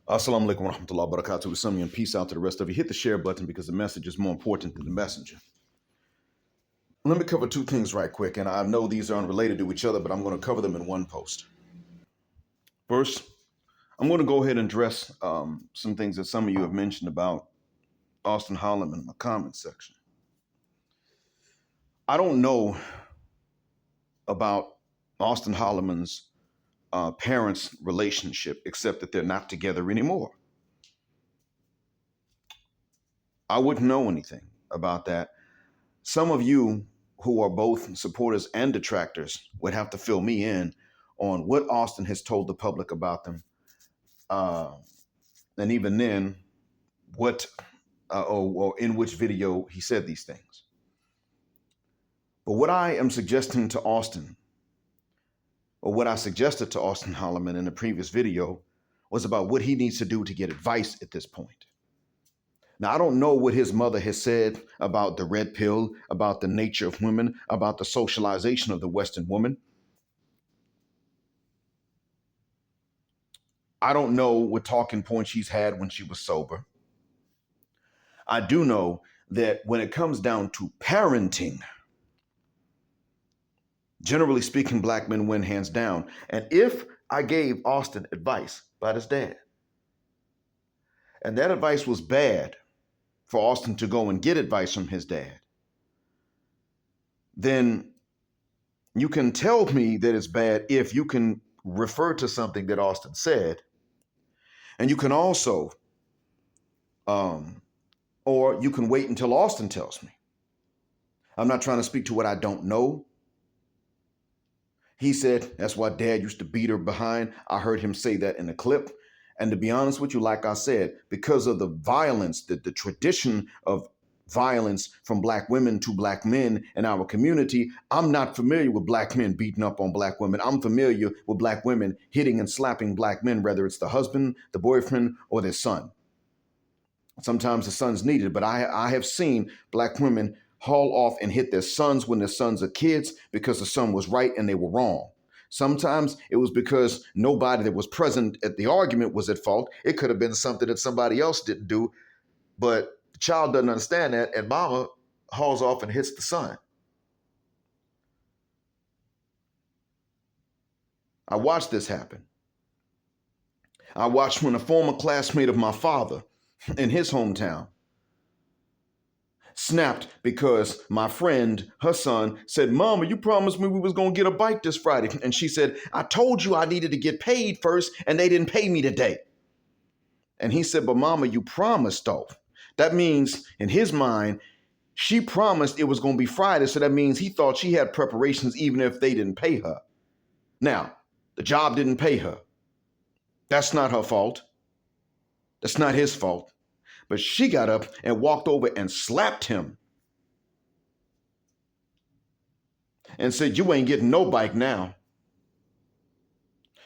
Assalamu alaikum wa rahmatullahi wa barakatuh. To some of you, and peace out to the rest of you. Hit the share button because the message is more important than the messenger. Let me cover two things right quick, and I know these are unrelated to each other, but I'm going to cover them in one post. First, I'm going to go ahead and address some things that some of you have mentioned about Auston Holloman in the comment section. I don't know about Auston Holloman's parents' relationship, except that they're not together anymore. I wouldn't know anything about that. Some of you who are both supporters and detractors would have to fill me in on what Auston has told the public about them. And even then, what or in which video he said these things. But what I am suggesting to Auston, or what I suggested to Auston Holloman in the previous video, was about what he needs to do to get advice at this point. Now, I don't know what his mother has said about the red pill, about the nature of women, about the socialization of the Western woman. I don't know what talking points she's had when she was sober. I do know that when it comes down to parenting, generally speaking, black men win hands down. And if I gave Auston advice about his dad, and that advice was bad for Auston to go and get advice from his dad, then you can tell me that it's bad if you can refer to something that Auston said. And you can also, or you can wait until Auston tells me. I'm not trying to speak to what I don't know. He said, that's why dad used to beat her behind. I heard him say that in a clip. And to be honest with you, like I said, because of the violence, the tradition of violence from black women to black men in our community, I'm not familiar with black men beating up on black women. I'm familiar with black women hitting and slapping black men, whether it's the husband, the boyfriend, or their son. Sometimes the son's needed, but I have seen black women haul off and hit their sons when their sons are kids because the son was right and they were wrong. Sometimes it was because nobody that was present at the argument was at fault. It could have been something that somebody else didn't do, but the child doesn't understand that, and mama hauls off and hits the son. I watched this happen. I watched when a former classmate of my father in his hometown snapped because my friend, her son, said, Mama, you promised me we was going to get a bike this Friday. And she said, I told you I needed to get paid first, and they didn't pay me today. And he said, but Mama, you promised though. That means in his mind, she promised it was going to be Friday. So that means he thought she had preparations even if they didn't pay her. Now, the job didn't pay her. That's not her fault. That's not his fault. But she got up and walked over and slapped him and said, you ain't getting no bike now.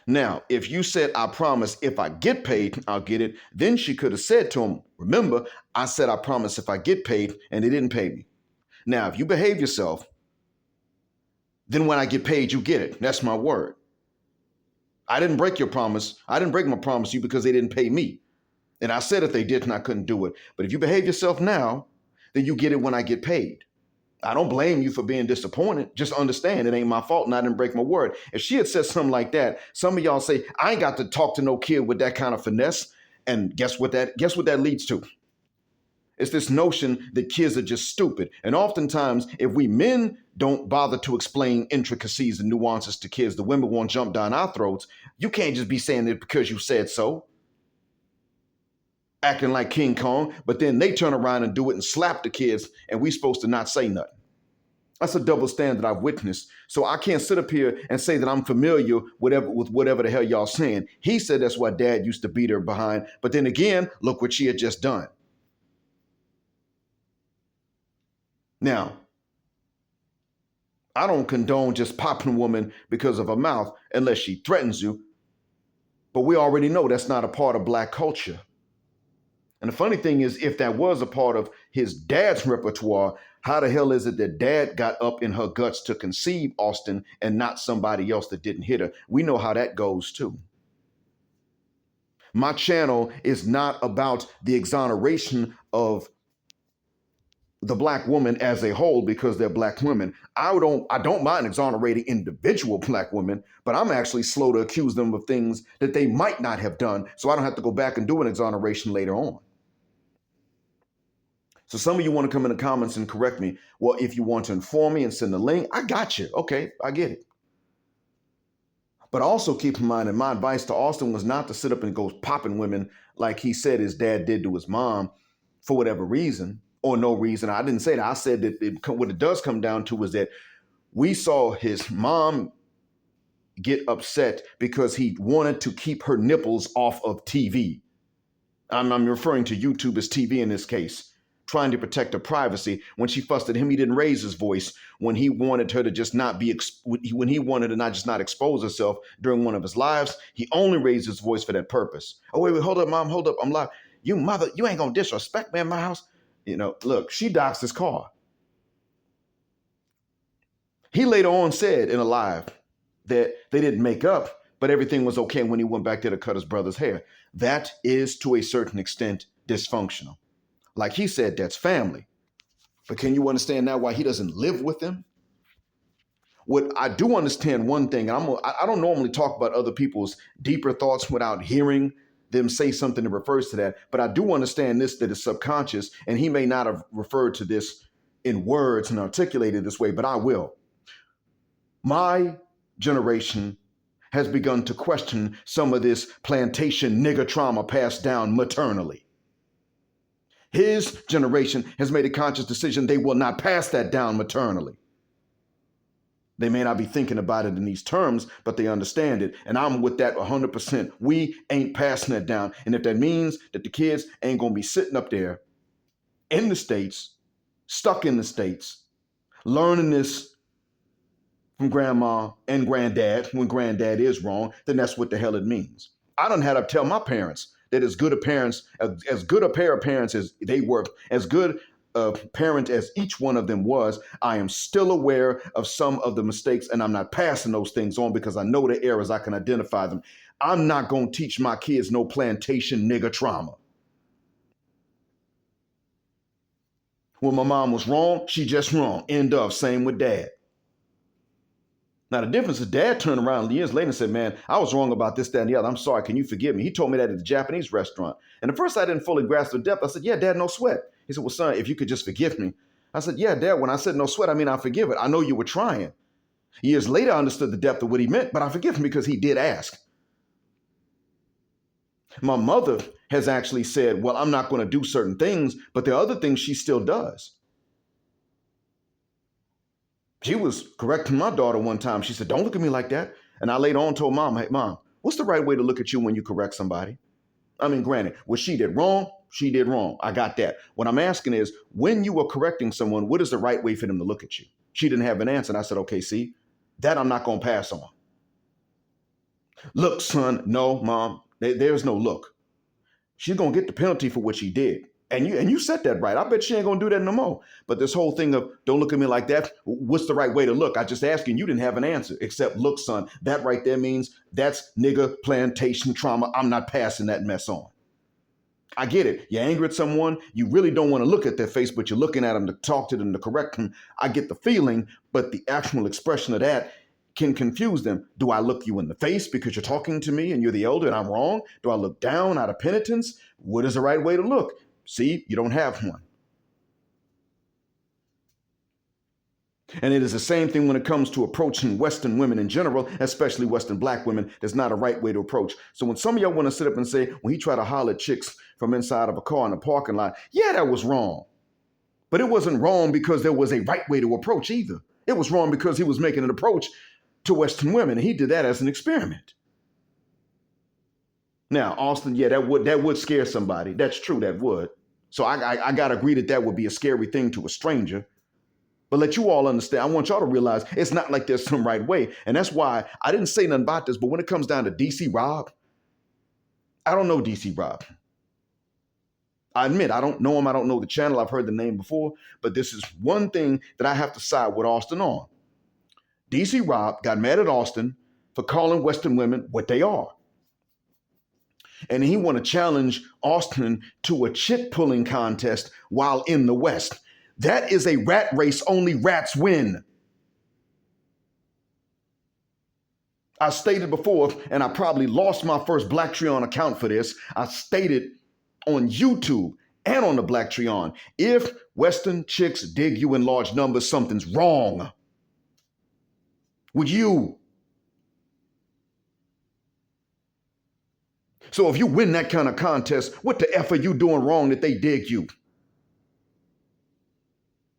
Now, if you said, I promise if I get paid, I'll get it, then she could have said to him, remember, I said, I promise if I get paid, and they didn't pay me. Now, if you behave yourself, then when I get paid, you get it. That's my word. I didn't break your promise. I didn't break my promise to you because they didn't pay me. And I said if they didn't, I couldn't do it. But if you behave yourself now, then you get it when I get paid. I don't blame you for being disappointed. Just understand it ain't my fault and I didn't break my word. If she had said something like that, some of y'all say, I ain't got to talk to no kid with that kind of finesse. And guess what that leads to? It's this notion that kids are just stupid. And oftentimes, if we men don't bother to explain intricacies and nuances to kids, the women won't jump down our throats. You can't just be saying it because you said so. Acting like King Kong, but then they turn around and do it and slap the kids, and we supposed to not say nothing. That's a double standard I've witnessed. So I can't sit up here and say that I'm familiar with whatever the hell y'all saying. He said that's why dad used to beat her behind. But then again, look what she had just done. Now, I don't condone just popping a woman because of her mouth unless she threatens you. But we already know that's not a part of black culture. And the funny thing is, if that was a part of his dad's repertoire, how the hell is it that dad got up in her guts to conceive Auston and not somebody else that didn't hit her? We know how that goes too. My channel is not about the exoneration of the black woman as a whole because they're black women. I don't mind exonerating individual black women, but I'm actually slow to accuse them of things that they might not have done, so I don't have to go back and do an exoneration later on. So some of you want to come in the comments and correct me. Well, if you want to inform me and send a link, I got you. Okay, I get it. But also keep in mind that my advice to Auston was not to sit up and go popping women like he said his dad did to his mom for whatever reason or no reason. I didn't say that. I said that what it does come down to is that we saw his mom get upset because he wanted to keep her nipples off of TV. I'm referring to YouTube as TV in this case, trying to protect her privacy. When she fussed at him, he didn't raise his voice. When he wanted her to just not be, when he wanted to not expose herself during one of his lives, he only raised his voice for that purpose. Oh, wait, hold up, mom, hold up. I'm live. You mother, you ain't gonna disrespect me in my house. You know, look, she doxed his car. He later on said in a live that they didn't make up, but everything was okay when he went back there to cut his brother's hair. That is, to a certain extent, dysfunctional. Like he said, that's family. But can you understand now why he doesn't live with them? What I do understand one thing, I don't normally talk about other people's deeper thoughts without hearing them say something that refers to that, but I do understand this, that it's subconscious, and he may not have referred to this in words and articulated this way, but I will. My generation has begun to question some of this plantation nigger trauma passed down maternally. His generation has made a conscious decision they will not pass that down maternally. They may not be thinking about it in these terms, but they understand it. And I'm with that 100%. We ain't passing that down. And if that means that the kids ain't going to be sitting up there in the States, stuck in the States, learning this from grandma and granddad when granddad is wrong, then that's what the hell it means. I done had to tell my parents that as good a pair of parents as they were, as good a parent as each one of them was, I am still aware of some of the mistakes, and I'm not passing those things on because I know the errors, I can identify them. I'm not going to teach my kids no plantation nigger trauma. When my mom was wrong, she just wrong. End of. Same with dad. Now, the difference is dad turned around years later and said, man, I was wrong about this, that, and the other. I'm sorry. Can you forgive me? He told me that at the Japanese restaurant. And at first I didn't fully grasp the depth. I said, yeah, dad, no sweat. He said, well, son, if you could just forgive me. I said, yeah, dad, when I said no sweat, I mean, I forgive it. I know you were trying. Years later, I understood the depth of what he meant, but I forgive him because he did ask. My mother has actually said, well, I'm not going to do certain things, but there are other things she still does. She was correcting my daughter one time. She said, don't look at me like that. And I later on told mom, hey, mom, what's the right way to look at you when you correct somebody? I mean, granted, what she did wrong, she did wrong. I got that. What I'm asking is, when you are correcting someone, what is the right way for them to look at you? She didn't have an answer. And I said, okay, see, that I'm not going to pass on. Look, son, no, mom, there's no look. She's going to get the penalty for what she did. And you said that right. I bet she ain't going to do that no more. But this whole thing of don't look at me like that, what's the right way to look? I just asked you and you didn't have an answer, except look, son, that right there means that's nigger plantation trauma. I'm not passing that mess on. I get it. You're angry at someone. You really don't want to look at their face, but you're looking at them to talk to them, to correct them. I get the feeling, but the actual expression of that can confuse them. Do I look you in the face because you're talking to me and you're the elder and I'm wrong? Do I look down out of penitence? What is the right way to look? See, you don't have one. And it is the same thing when it comes to approaching Western women in general, especially Western black women. There's not a right way to approach. So when some of y'all want to sit up and say, when he tried to holler at chicks from inside of a car in a parking lot, yeah, that was wrong. But it wasn't wrong because there was a right way to approach either. It was wrong because he was making an approach to Western women, and he did that as an experiment. Now, Auston, yeah, that would scare somebody. That's true, that would. So I got to agree that would be a scary thing to a stranger. But let you all understand, I want y'all to realize it's not like there's some right way. And that's why I didn't say nothing about this, but when it comes down to DC Rob, I don't know DC Rob. I admit, I don't know him. I don't know the channel. I've heard the name before, but this is one thing that I have to side with Auston on. DC Rob got mad at Auston for calling Western women what they are. And he want to challenge Auston to a chit pulling contest while in the West. That is a rat race. Only rats win. I stated before, and I probably lost my first Blacktreon account for this. I stated on YouTube and on the Blacktreon, if Western chicks dig you in large numbers, something's wrong with you. So if you win that kind of contest, what the F are you doing wrong that they dig you?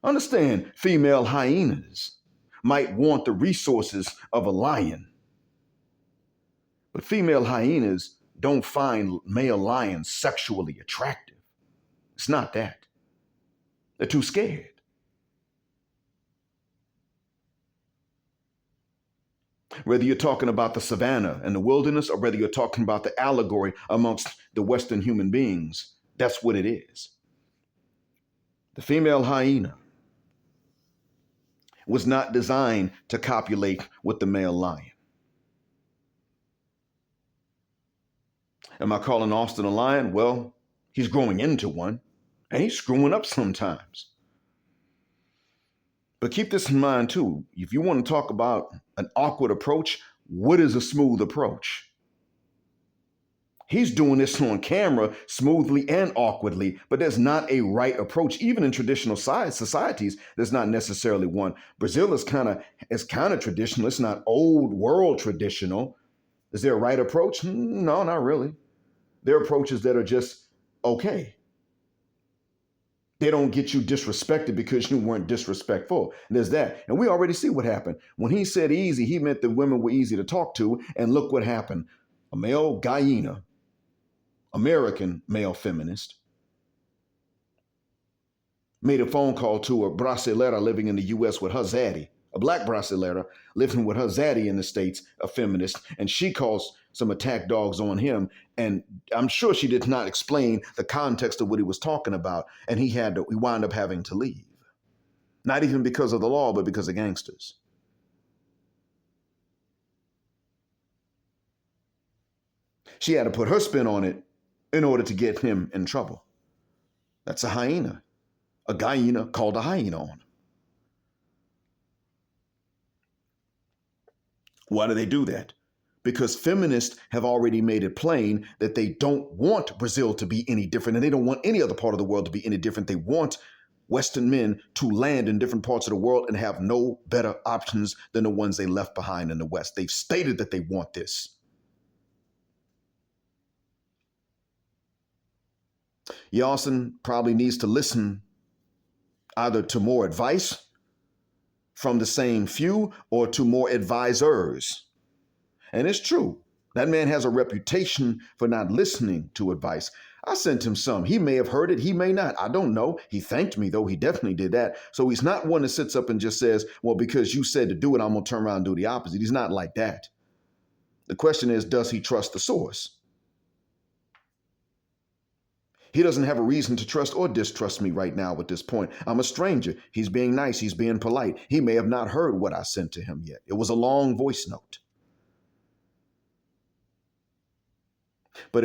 Understand, female hyenas might want the resources of a lion, but female hyenas don't find male lions sexually attractive. It's not that. They're too scared. Whether you're talking about the savannah and the wilderness, or whether you're talking about the allegory amongst the Western human beings, that's what it is. The female hyena was not designed to copulate with the male lion. Am I calling Auston a lion? Well, he's growing into one, and he's screwing up sometimes. But keep this in mind too. If you want to talk about an awkward approach, what is a smooth approach? He's doing this on camera smoothly and awkwardly, but there's not a right approach. Even in traditional societies, there's not necessarily one. Brazil is kind of traditional. It's not old world traditional. Is there a right approach? No, not really. There are approaches that are just okay. They don't get you disrespected because you weren't disrespectful. And there's that. And we already see what happened. When he said easy, he meant that women were easy to talk to. And look what happened. A male hyena, American male feminist, made a phone call to a brasilera living in the U.S. with her zaddy, a black brasilera living with her zaddy in the States, a feminist, and she calls some attack dogs on him. And I'm sure she did not explain the context of what he was talking about. And he wound up having to leave. Not even because of the law, but because of gangsters. She had to put her spin on it in order to get him in trouble. That's a hyena. A hyena called a hyena on him. Why do they do that? Because feminists have already made it plain that they don't want Brazil to be any different, and they don't want any other part of the world to be any different. They want Western men to land in different parts of the world and have no better options than the ones they left behind in the West. They've stated that they want this. Auston probably needs to listen either to more advice from the same few or to more advisors. And it's true. That man has a reputation for not listening to advice. I sent him some. He may have heard it. He may not. I don't know. He thanked me, though. He definitely did that. So he's not one that sits up and just says, well, because you said to do it, I'm going to turn around and do the opposite. He's not like that. The question is, does he trust the source? He doesn't have a reason to trust or distrust me right now at this point. I'm a stranger. He's being nice. He's being polite. He may have not heard what I sent to him yet. It was a long voice note. But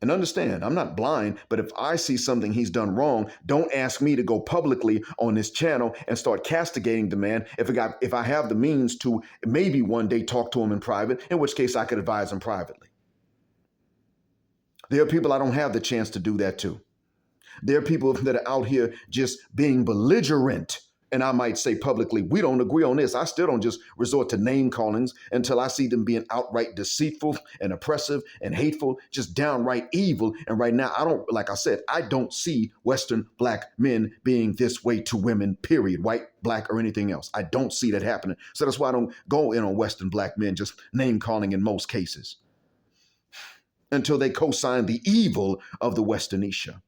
and understand, I'm not blind, but if I see something he's done wrong, don't ask me to go publicly on this channel and start castigating the man if I have the means to maybe one day talk to him in private, in which case I could advise him privately. There are people I don't have the chance to do that to. There are people that are out here just being belligerent. And I might say publicly, we don't agree on this. I still don't just resort to name callings until I see them being outright deceitful and oppressive and hateful, just downright evil. And right now, like I said, I don't see Western black men being this way to women, period, white, black, or anything else. I don't see that happening. So that's why I don't go in on Western black men, just name calling in most cases, until they co-sign the evil of the Westernisha.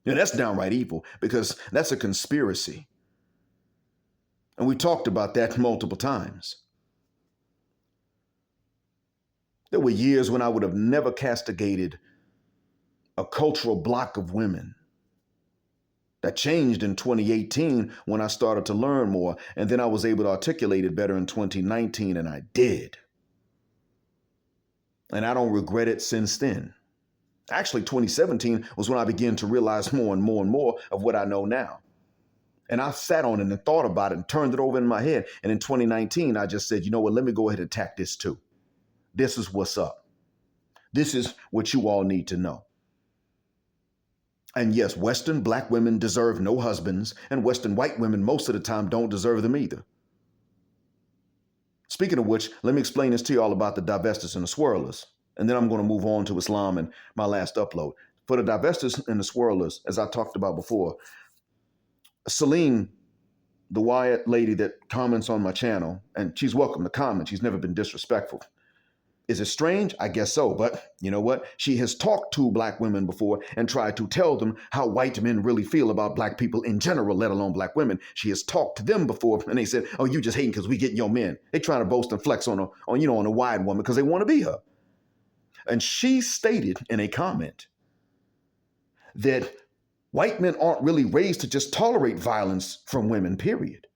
Yeah, that's downright evil because that's a conspiracy. And we talked about that multiple times. There were years when I would have never castigated a cultural block of women. That changed in 2018 when I started to learn more, and then I was able to articulate it better in 2019, and I did. And I don't regret it since then. Actually, 2017 was when I began to realize more and more and more of what I know now. And I sat on it and thought about it and turned it over in my head. And in 2019, I just said, you know what, let me go ahead and attack this too. This is what's up. This is what you all need to know. And yes, Western black women deserve no husbands, and Western white women most of the time don't deserve them either. Speaking of which, let me explain this to you all about the divestors and the swirlers. And then I'm going to move on to Islam and my last upload. For the divestors and the swirlers, as I talked about before, Celine, the Wyatt lady that comments on my channel, and she's welcome to comment. She's never been disrespectful. Is it strange? I guess so. But you know what? She has talked to black women before and tried to tell them how white men really feel about black people in general, let alone black women. She has talked to them before and they said, oh, you just hating because we getting your men. They trying to boast and flex on a white woman because they want to be her. And she stated in a comment that white men aren't really raised to just tolerate violence from women, period.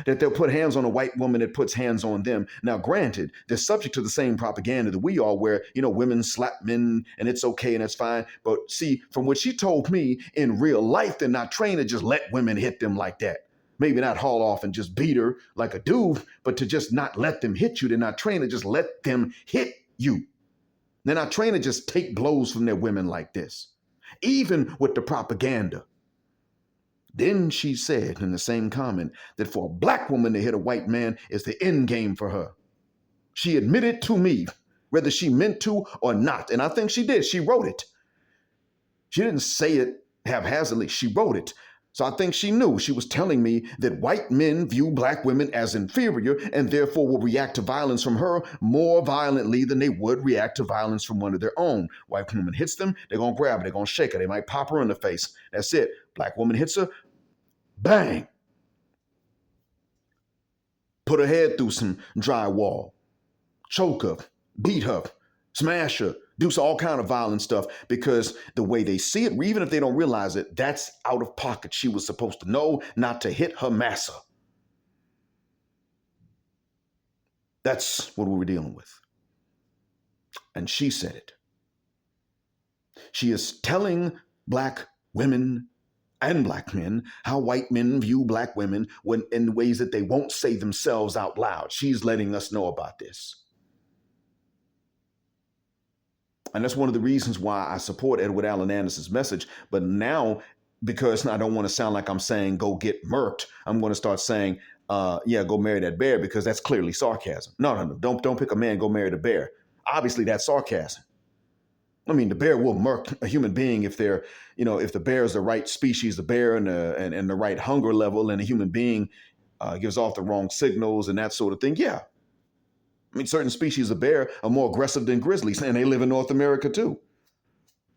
That they'll put hands on a white woman that puts hands on them. Now, granted, they're subject to the same propaganda that we are, where, women slap men and it's okay and it's fine. But see, from what she told me, in real life, they're not trained to just let women hit them like that. Maybe not haul off and just beat her like a dude, but to just not let them hit you. They're not trained to just let them hit you. They're not trained to just take blows from their women like this, even with the propaganda. Then she said in the same comment that for a black woman to hit a white man is the end game for her. She admitted to me, whether she meant to or not, and I think she did. She wrote it. She didn't say it haphazardly. She wrote it. So I think she knew. She was telling me that white men view black women as inferior and therefore will react to violence from her more violently than they would react to violence from one of their own. White woman hits them, they're going to grab her, they're going to shake her, they might pop her in the face. That's it. Black woman hits her, bang. Put her head through some drywall, choke her, beat her, smash her, do all kind of violent stuff, because the way they see it, even if they don't realize it, that's out of pocket. She was supposed to know not to hit her massa. That's what we were dealing with. And she said it. She is telling black women and black men how white men view black women when in ways that they won't say themselves out loud. She's letting us know about this. And that's one of the reasons why I support Edward Allen Anderson's message. But now, because I don't want to sound like I'm saying go get murked, I'm going to start saying, go marry that bear, because that's clearly sarcasm. No, don't pick a man, go marry the bear. Obviously, that's sarcasm. I mean, the bear will murk a human being if they're, if the bear is the right species, the bear and the right hunger level, and a human being gives off the wrong signals and that sort of thing. Yeah. I mean, certain species of bear are more aggressive than grizzlies, and they live in North America too.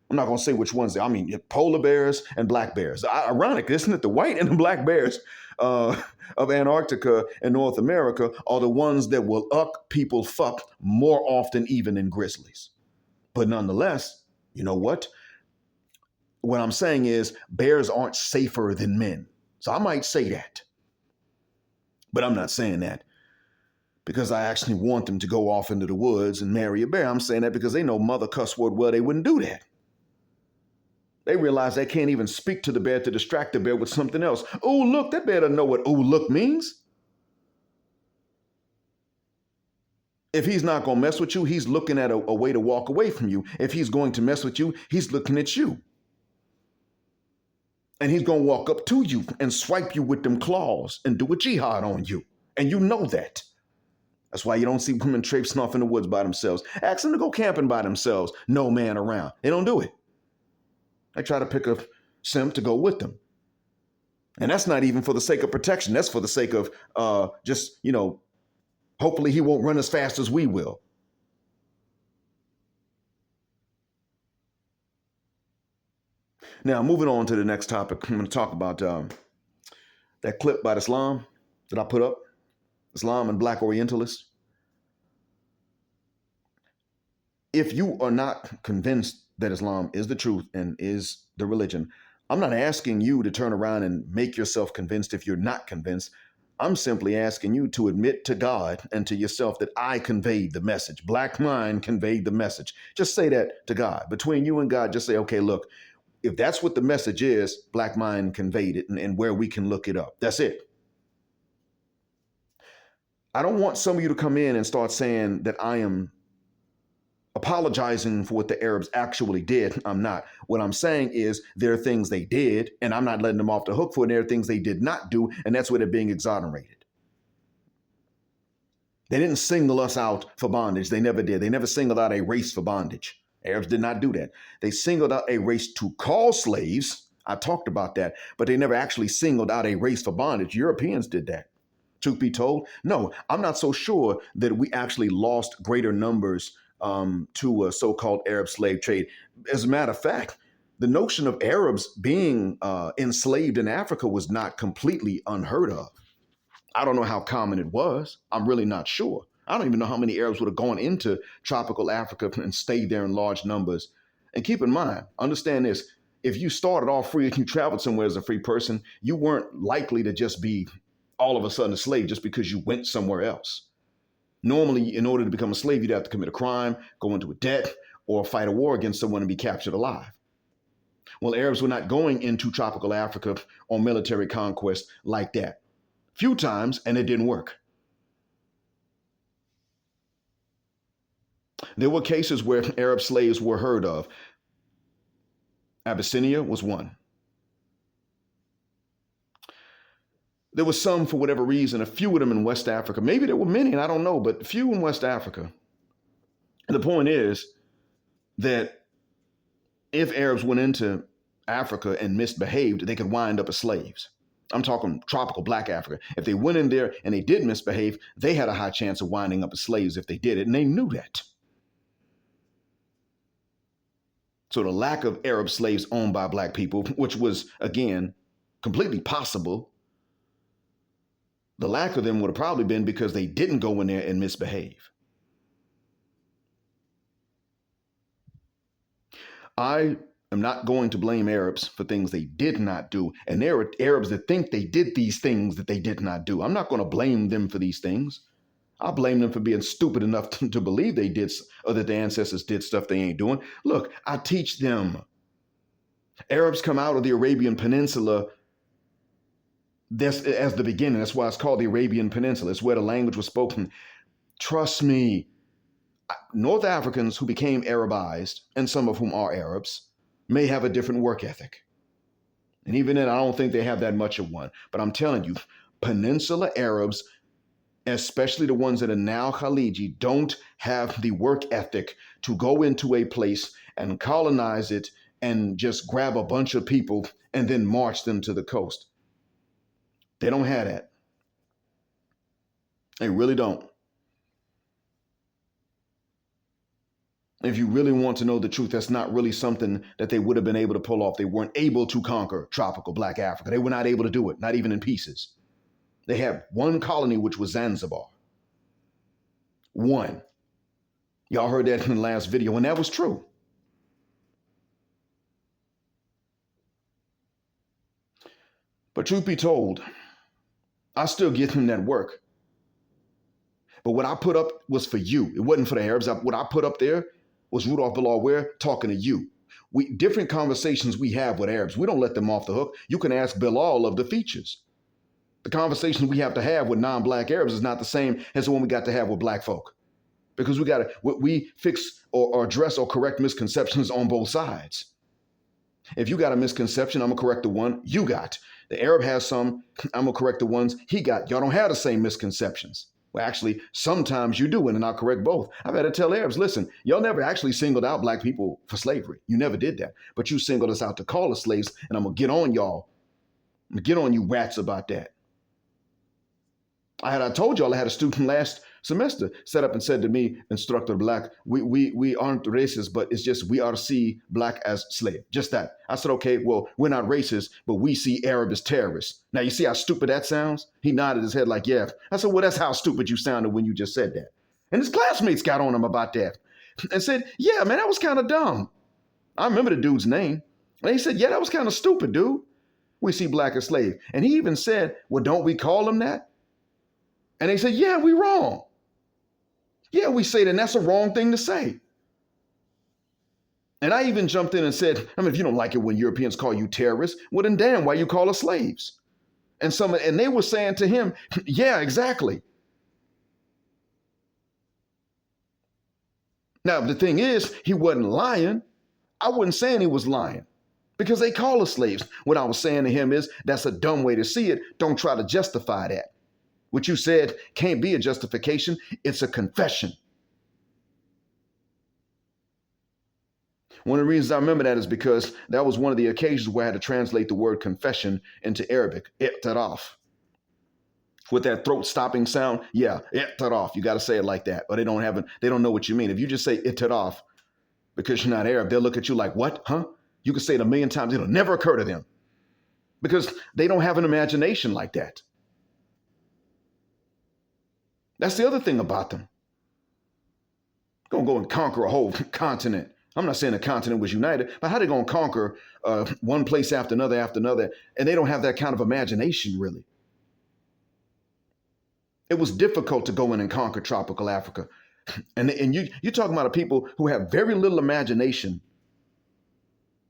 I'm not going to say which ones. I mean, polar bears and black bears. Ironic, isn't it? The white and the black bears of Antarctica and North America are the ones that will uck people fuck more often even than grizzlies. But nonetheless, you know what? What I'm saying is bears aren't safer than men. So I might say that. But I'm not saying that because I actually want them to go off into the woods and marry a bear. I'm saying that because they know mother cuss word well, they wouldn't do that. They realize they can't even speak to the bear to distract the bear with something else. Oh, look, that bear doesn't know what oh, look means. If he's not going to mess with you, he's looking at a way to walk away from you. If he's going to mess with you, he's looking at you. And he's going to walk up to you and swipe you with them claws and do a jihad on you. And you know that. That's why you don't see women traipsing off in the woods by themselves. Ask them to go camping by themselves. No man around. They don't do it. They try to pick a simp to go with them. And that's not even for the sake of protection. That's for the sake of hopefully he won't run as fast as we will. Now, moving on to the next topic, I'm going to talk about that clip by Islam that I put up. Islam and Black Orientalists. If you are not convinced that Islam is the truth and is the religion, I'm not asking you to turn around and make yourself convinced if you're not convinced. I'm simply asking you to admit to God and to yourself that I conveyed the message. Black mind conveyed the message. Just say that to God. Between you and God, just say, okay, look, if that's what the message is, black mind conveyed it, and where we can look it up. That's it. I don't want some of you to come in and start saying that I am apologizing for what the Arabs actually did. I'm not. What I'm saying is there are things they did, and I'm not letting them off the hook for it. There are things they did not do, and that's where they're being exonerated. They didn't single us out for bondage. They never did. They never singled out a race for bondage. Arabs did not do that. They singled out a race to call slaves. I talked about that, but they never actually singled out a race for bondage. Europeans did that. Truth be told, no, I'm not so sure that we actually lost greater numbers to a so-called Arab slave trade. As a matter of fact, the notion of Arabs being enslaved in Africa was not completely unheard of. I don't know how common it was. I'm really not sure. I don't even know how many Arabs would have gone into tropical Africa and stayed there in large numbers. And keep in mind, understand this, if you started off free and you traveled somewhere as a free person, you weren't likely to just be all of a sudden a slave just because you went somewhere else. Normally, in order to become a slave, you'd have to commit a crime, go into a debt, or fight a war against someone and be captured alive. Well, Arabs were not going into tropical Africa on military conquest like that. Few times, and it didn't work. There were cases where Arab slaves were heard of. Abyssinia was one. There was some, for whatever reason, a few of them in West Africa. Maybe there were many, and I don't know, but few in West Africa. And the point is that if Arabs went into Africa and misbehaved, they could wind up as slaves. I'm talking tropical black Africa. If they went in there and they did misbehave, they had a high chance of winding up as slaves if they did it, and they knew that. So the lack of Arab slaves owned by black people, which was, again, completely possible, the lack of them would have probably been because they didn't go in there and misbehave. I am not going to blame Arabs for things they did not do. And there are Arabs that think they did these things that they did not do. I'm not going to blame them for these things. I'll blame them for being stupid enough to believe they did, or that their ancestors did stuff they ain't doing. Look, I teach them. Arabs come out of the Arabian Peninsula. That's as the beginning. That's why it's called the Arabian Peninsula. It's where the language was spoken. Trust me, North Africans who became Arabized, and some of whom are Arabs, may have a different work ethic. And even then, I don't think they have that much of one. But I'm telling you, Peninsula Arabs, especially the ones that are now Khaliji, don't have the work ethic to go into a place and colonize it and just grab a bunch of people and then march them to the coast. They don't have that. They really don't. If you really want to know the truth, that's not really something that they would have been able to pull off. They weren't able to conquer tropical black Africa. They were not able to do it, not even in pieces. They had one colony, which was Zanzibar. One. Y'all heard that in the last video, and that was true. But truth be told, I still give them that work. But what I put up was for you. It wasn't for the Arabs. What I put up there was Rudolph Bilal Ware talking to you. Different conversations we have with Arabs, we don't let them off the hook. You can ask Bilal of the features. The conversation we have to have with non-black Arabs is not the same as the one we got to have with black folk. Because we fix or address or correct misconceptions on both sides. If you got a misconception, I'm going to correct the one you got. The Arab has some, I'm going to correct the ones he got. Y'all don't have the same misconceptions. Well, actually, sometimes you do, and I'll correct both. I've had to tell Arabs, listen, y'all never actually singled out black people for slavery. You never did that. But you singled us out to call us slaves, and I'm going to get on y'all. I'm going to get on you rats about that. I told y'all I had a student last semester set up and said to me, Instructor Black, we aren't racist, but it's just we are see black as slave. Just that. I said, okay, well, we're not racist, but we see Arab as terrorists. Now, you see how stupid that sounds? He nodded his head like, yeah. I said, well, that's how stupid you sounded when you just said that. And his classmates got on him about that and said, yeah, man, that was kind of dumb. I remember the dude's name. And he said, yeah, that was kind of stupid, dude. We see black as slave. And he even said, well, don't we call him that? And they said, yeah, we wrong. Yeah, we say that, and that's a wrong thing to say. And I even jumped in and said, I mean, if you don't like it when Europeans call you terrorists, well then damn, why you call us slaves? And they were saying to him, yeah, exactly. Now, the thing is, he wasn't lying. I wasn't saying he was lying because they call us slaves. What I was saying to him is, that's a dumb way to see it. Don't try to justify that. What you said can't be a justification. It's a confession. One of the reasons I remember that is because that was one of the occasions where I had to translate the word confession into Arabic, i'taraf. With that throat stopping sound, yeah, i'taraf. You got to say it like that, but they don't know what you mean. If you just say i'taraf because you're not Arab, they'll look at you like, what, huh? You can say it 1,000,000 times. It'll never occur to them because they don't have an imagination like that. That's the other thing about them. Gonna go and conquer a whole continent. I'm not saying the continent was united, but how they gonna conquer one place after another, and they don't have that kind of imagination, really. It was difficult to go in and conquer tropical Africa. And you're talking about people who have very little imagination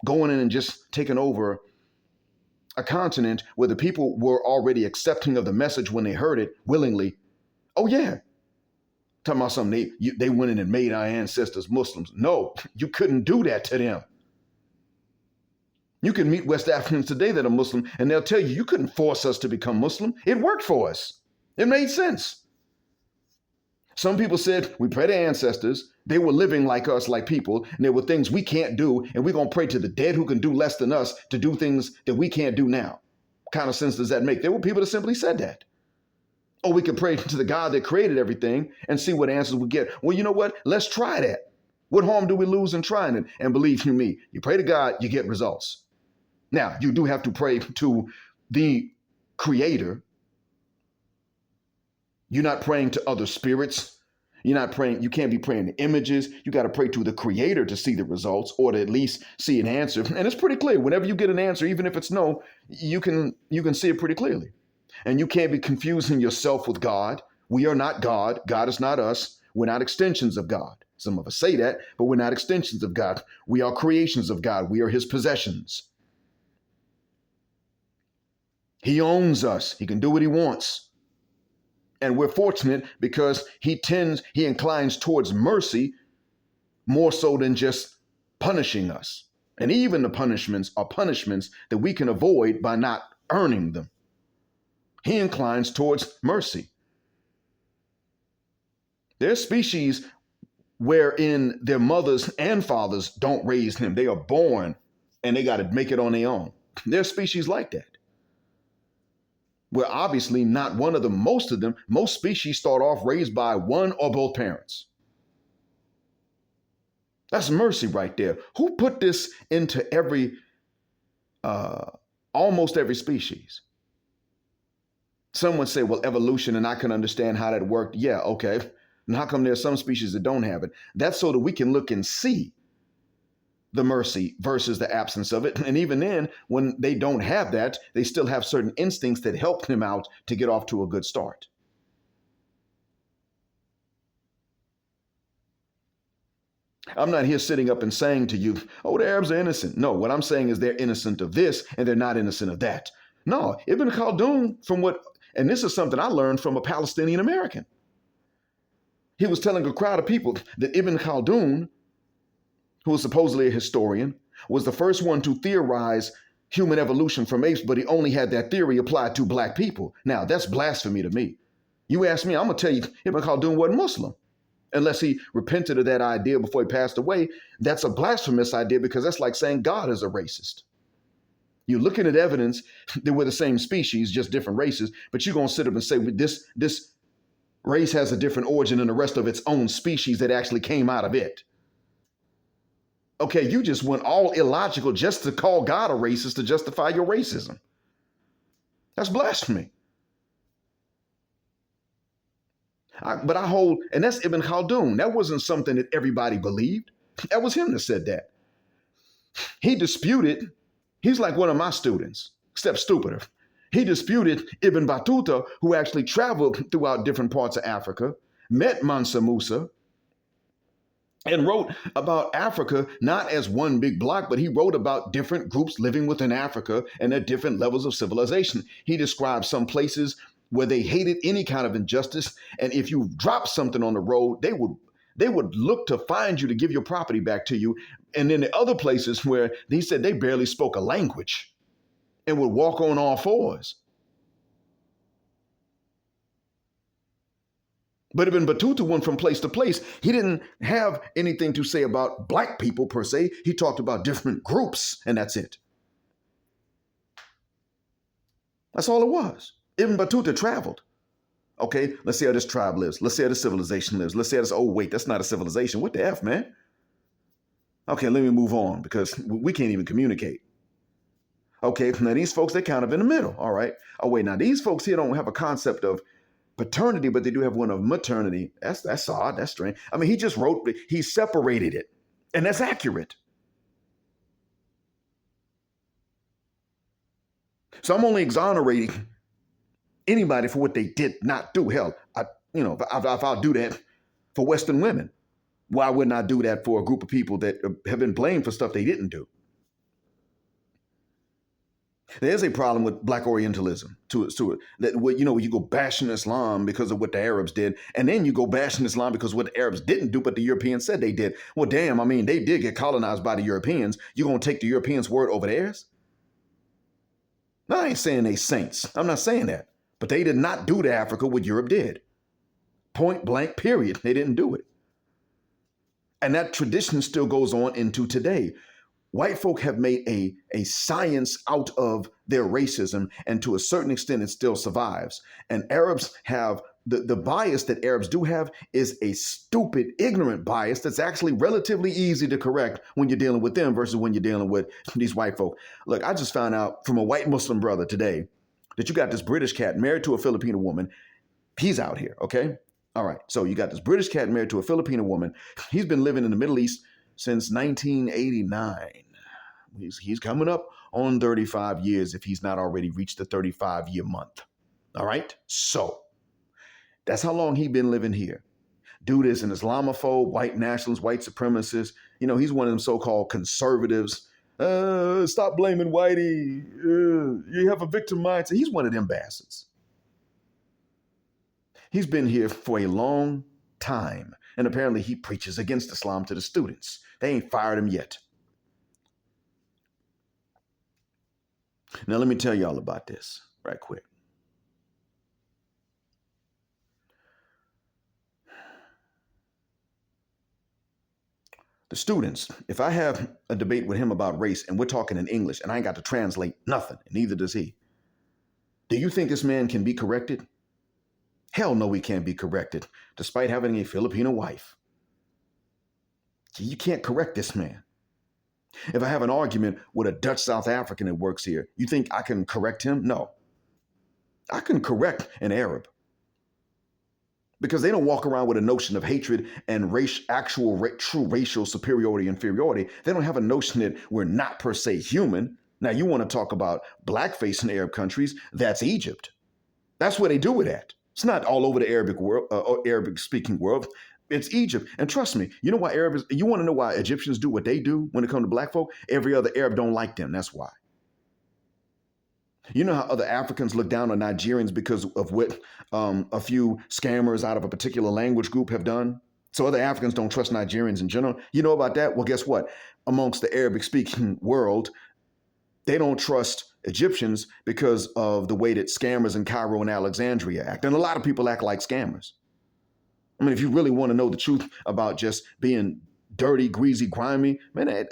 going in and just taking over a continent where the people were already accepting of the message when they heard it willingly. Oh, yeah. Talking about something, they went in and made our ancestors Muslims. No, you couldn't do that to them. You can meet West Africans today that are Muslim, and they'll tell you couldn't force us to become Muslim. It worked for us. It made sense. Some people said, we pray to ancestors. They were living like us, like people, and there were things we can't do, and we're going to pray to the dead who can do less than us to do things that we can't do now. What kind of sense does that make? There were people that simply said that. Or we could pray to the God that created everything and see what answers we get. Well, you know what? Let's try that. What harm do we lose in trying it? And believe you me, you pray to God, you get results. Now, you do have to pray to the creator. You're not praying to other spirits. You're not praying. You can't be praying to images. You got to pray to the creator to see the results or to at least see an answer. And it's pretty clear. Whenever you get an answer, even if it's no, you can see it pretty clearly. And you can't be confusing yourself with God. We are not God. God is not us. We're not extensions of God. Some of us say that, but we're not extensions of God. We are creations of God. We are his possessions. He owns us. He can do what he wants. And we're fortunate because he inclines towards mercy more so than just punishing us. And even the punishments are punishments that we can avoid by not earning them. He inclines towards mercy. There's species wherein their mothers and fathers don't raise them. They are born and they got to make it on their own. There's species like that. We're obviously not one of them. Most of them, most species start off raised by one or both parents. That's mercy right there. Who put this into almost every species? Some would say, well, evolution, and I can understand how that worked. Yeah, okay. And how come there's some species that don't have it? That's so that we can look and see the mercy versus the absence of it. And even then, when they don't have that, they still have certain instincts that help them out to get off to a good start. I'm not here sitting up and saying to you, oh, the Arabs are innocent. No, what I'm saying is they're innocent of this and they're not innocent of that. No, Ibn Khaldun, and this is something I learned from a Palestinian American. He was telling a crowd of people that Ibn Khaldun, who was supposedly a historian, was the first one to theorize human evolution from apes, but he only had that theory applied to black people. Now, that's blasphemy to me. You ask me, I'm going to tell you, Ibn Khaldun wasn't Muslim. Unless he repented of that idea before he passed away. That's a blasphemous idea because that's like saying God is a racist. You're looking at evidence that we're the same species, just different races, but you're going to sit up and say this race has a different origin than the rest of its own species that actually came out of it. Okay, you just went all illogical just to call God a racist to justify your racism. That's blasphemy. But I hold, and that's Ibn Khaldun. That wasn't something that everybody believed. That was him that said that. He disputed. He's like one of my students, except stupider. He disputed Ibn Battuta, who actually traveled throughout different parts of Africa, met Mansa Musa, and wrote about Africa not as one big block, but he wrote about different groups living within Africa and at different levels of civilization. He described some places where they hated any kind of injustice, and if you dropped something on the road, they would look to find you to give your property back to you. And then the other places where he said they barely spoke a language and would walk on all fours. But Ibn Battuta went from place to place. He didn't have anything to say about black people per se. He talked about different groups, and that's it. That's all it was. Ibn Battuta traveled. Okay, let's see how this tribe lives. Let's see how this civilization lives. Let's see how this, oh, wait, that's not a civilization. What the F, man? Okay, let me move on because we can't even communicate. Okay, now these folks, they're kind of in the middle, all right? Oh, wait, now these folks here don't have a concept of paternity, but they do have one of maternity. That's odd, that's strange. I mean, he just wrote, he separated it, and that's accurate. So I'm only exonerating anybody for what they did not do. Hell, if I'll do that for Western women, why wouldn't I do that for a group of people that have been blamed for stuff they didn't do? There's a problem with Black Orientalism to it. That you go bashing Islam because of what the Arabs did, and then you go bashing Islam because of what the Arabs didn't do, but the Europeans said they did. Well, damn, I mean, they did get colonized by the Europeans. You gonna take the Europeans' word over theirs? No, I ain't saying they saints. I'm not saying that. But they did not do to Africa what Europe did. Point blank, period. They didn't do it. And that tradition still goes on into today. White folk have made a science out of their racism, and to a certain extent, it still survives. And Arabs have the bias that Arabs do have is a stupid, ignorant bias that's actually relatively easy to correct when you're dealing with them versus when you're dealing with these white folk. Look, I just found out from a white Muslim brother today that you got this British cat married to a Filipino woman. He's out here, okay? All right, so you got this British cat married to a Filipino woman. He's been living in the Middle East since 1989. He's coming up on 35 years if he's not already reached the 35-year month. All right, so that's how long he's been living here. Dude is an Islamophobe, white nationalist, white supremacist. He's one of them so-called conservatives. Stop blaming Whitey. You have a victim mindset. He's one of them bastards. He's been here for a long time, and apparently he preaches against Islam to the students. They ain't fired him yet. Now, let me tell y'all about this right quick. The students, if I have a debate with him about race and we're talking in English and I ain't got to translate nothing, and neither does he, do you think this man can be corrected? Hell no, he can't be corrected, despite having a Filipino wife. You can't correct this man. If I have an argument with a Dutch South African that works here, you think I can correct him? No. I can correct an Arab because they don't walk around with a notion of hatred and true racial superiority, inferiority. They don't have a notion that we're not per se human. Now, you want to talk about blackface in Arab countries, that's Egypt. That's where they do it at. It's not all over the Arabic world, Arabic-speaking world. It's Egypt. And trust me, you know why you want to know why Egyptians do what they do when it comes to black folk? Every other Arab don't like them. That's why. You know how other Africans look down on Nigerians because of what a few scammers out of a particular language group have done? So other Africans don't trust Nigerians in general. You know about that? Well, guess what? Amongst the Arabic-speaking world, they don't trust Egyptians because of the way that scammers in Cairo and Alexandria act. And a lot of people act like scammers. I mean, if you really want to know the truth about just being dirty, greasy, grimy, man,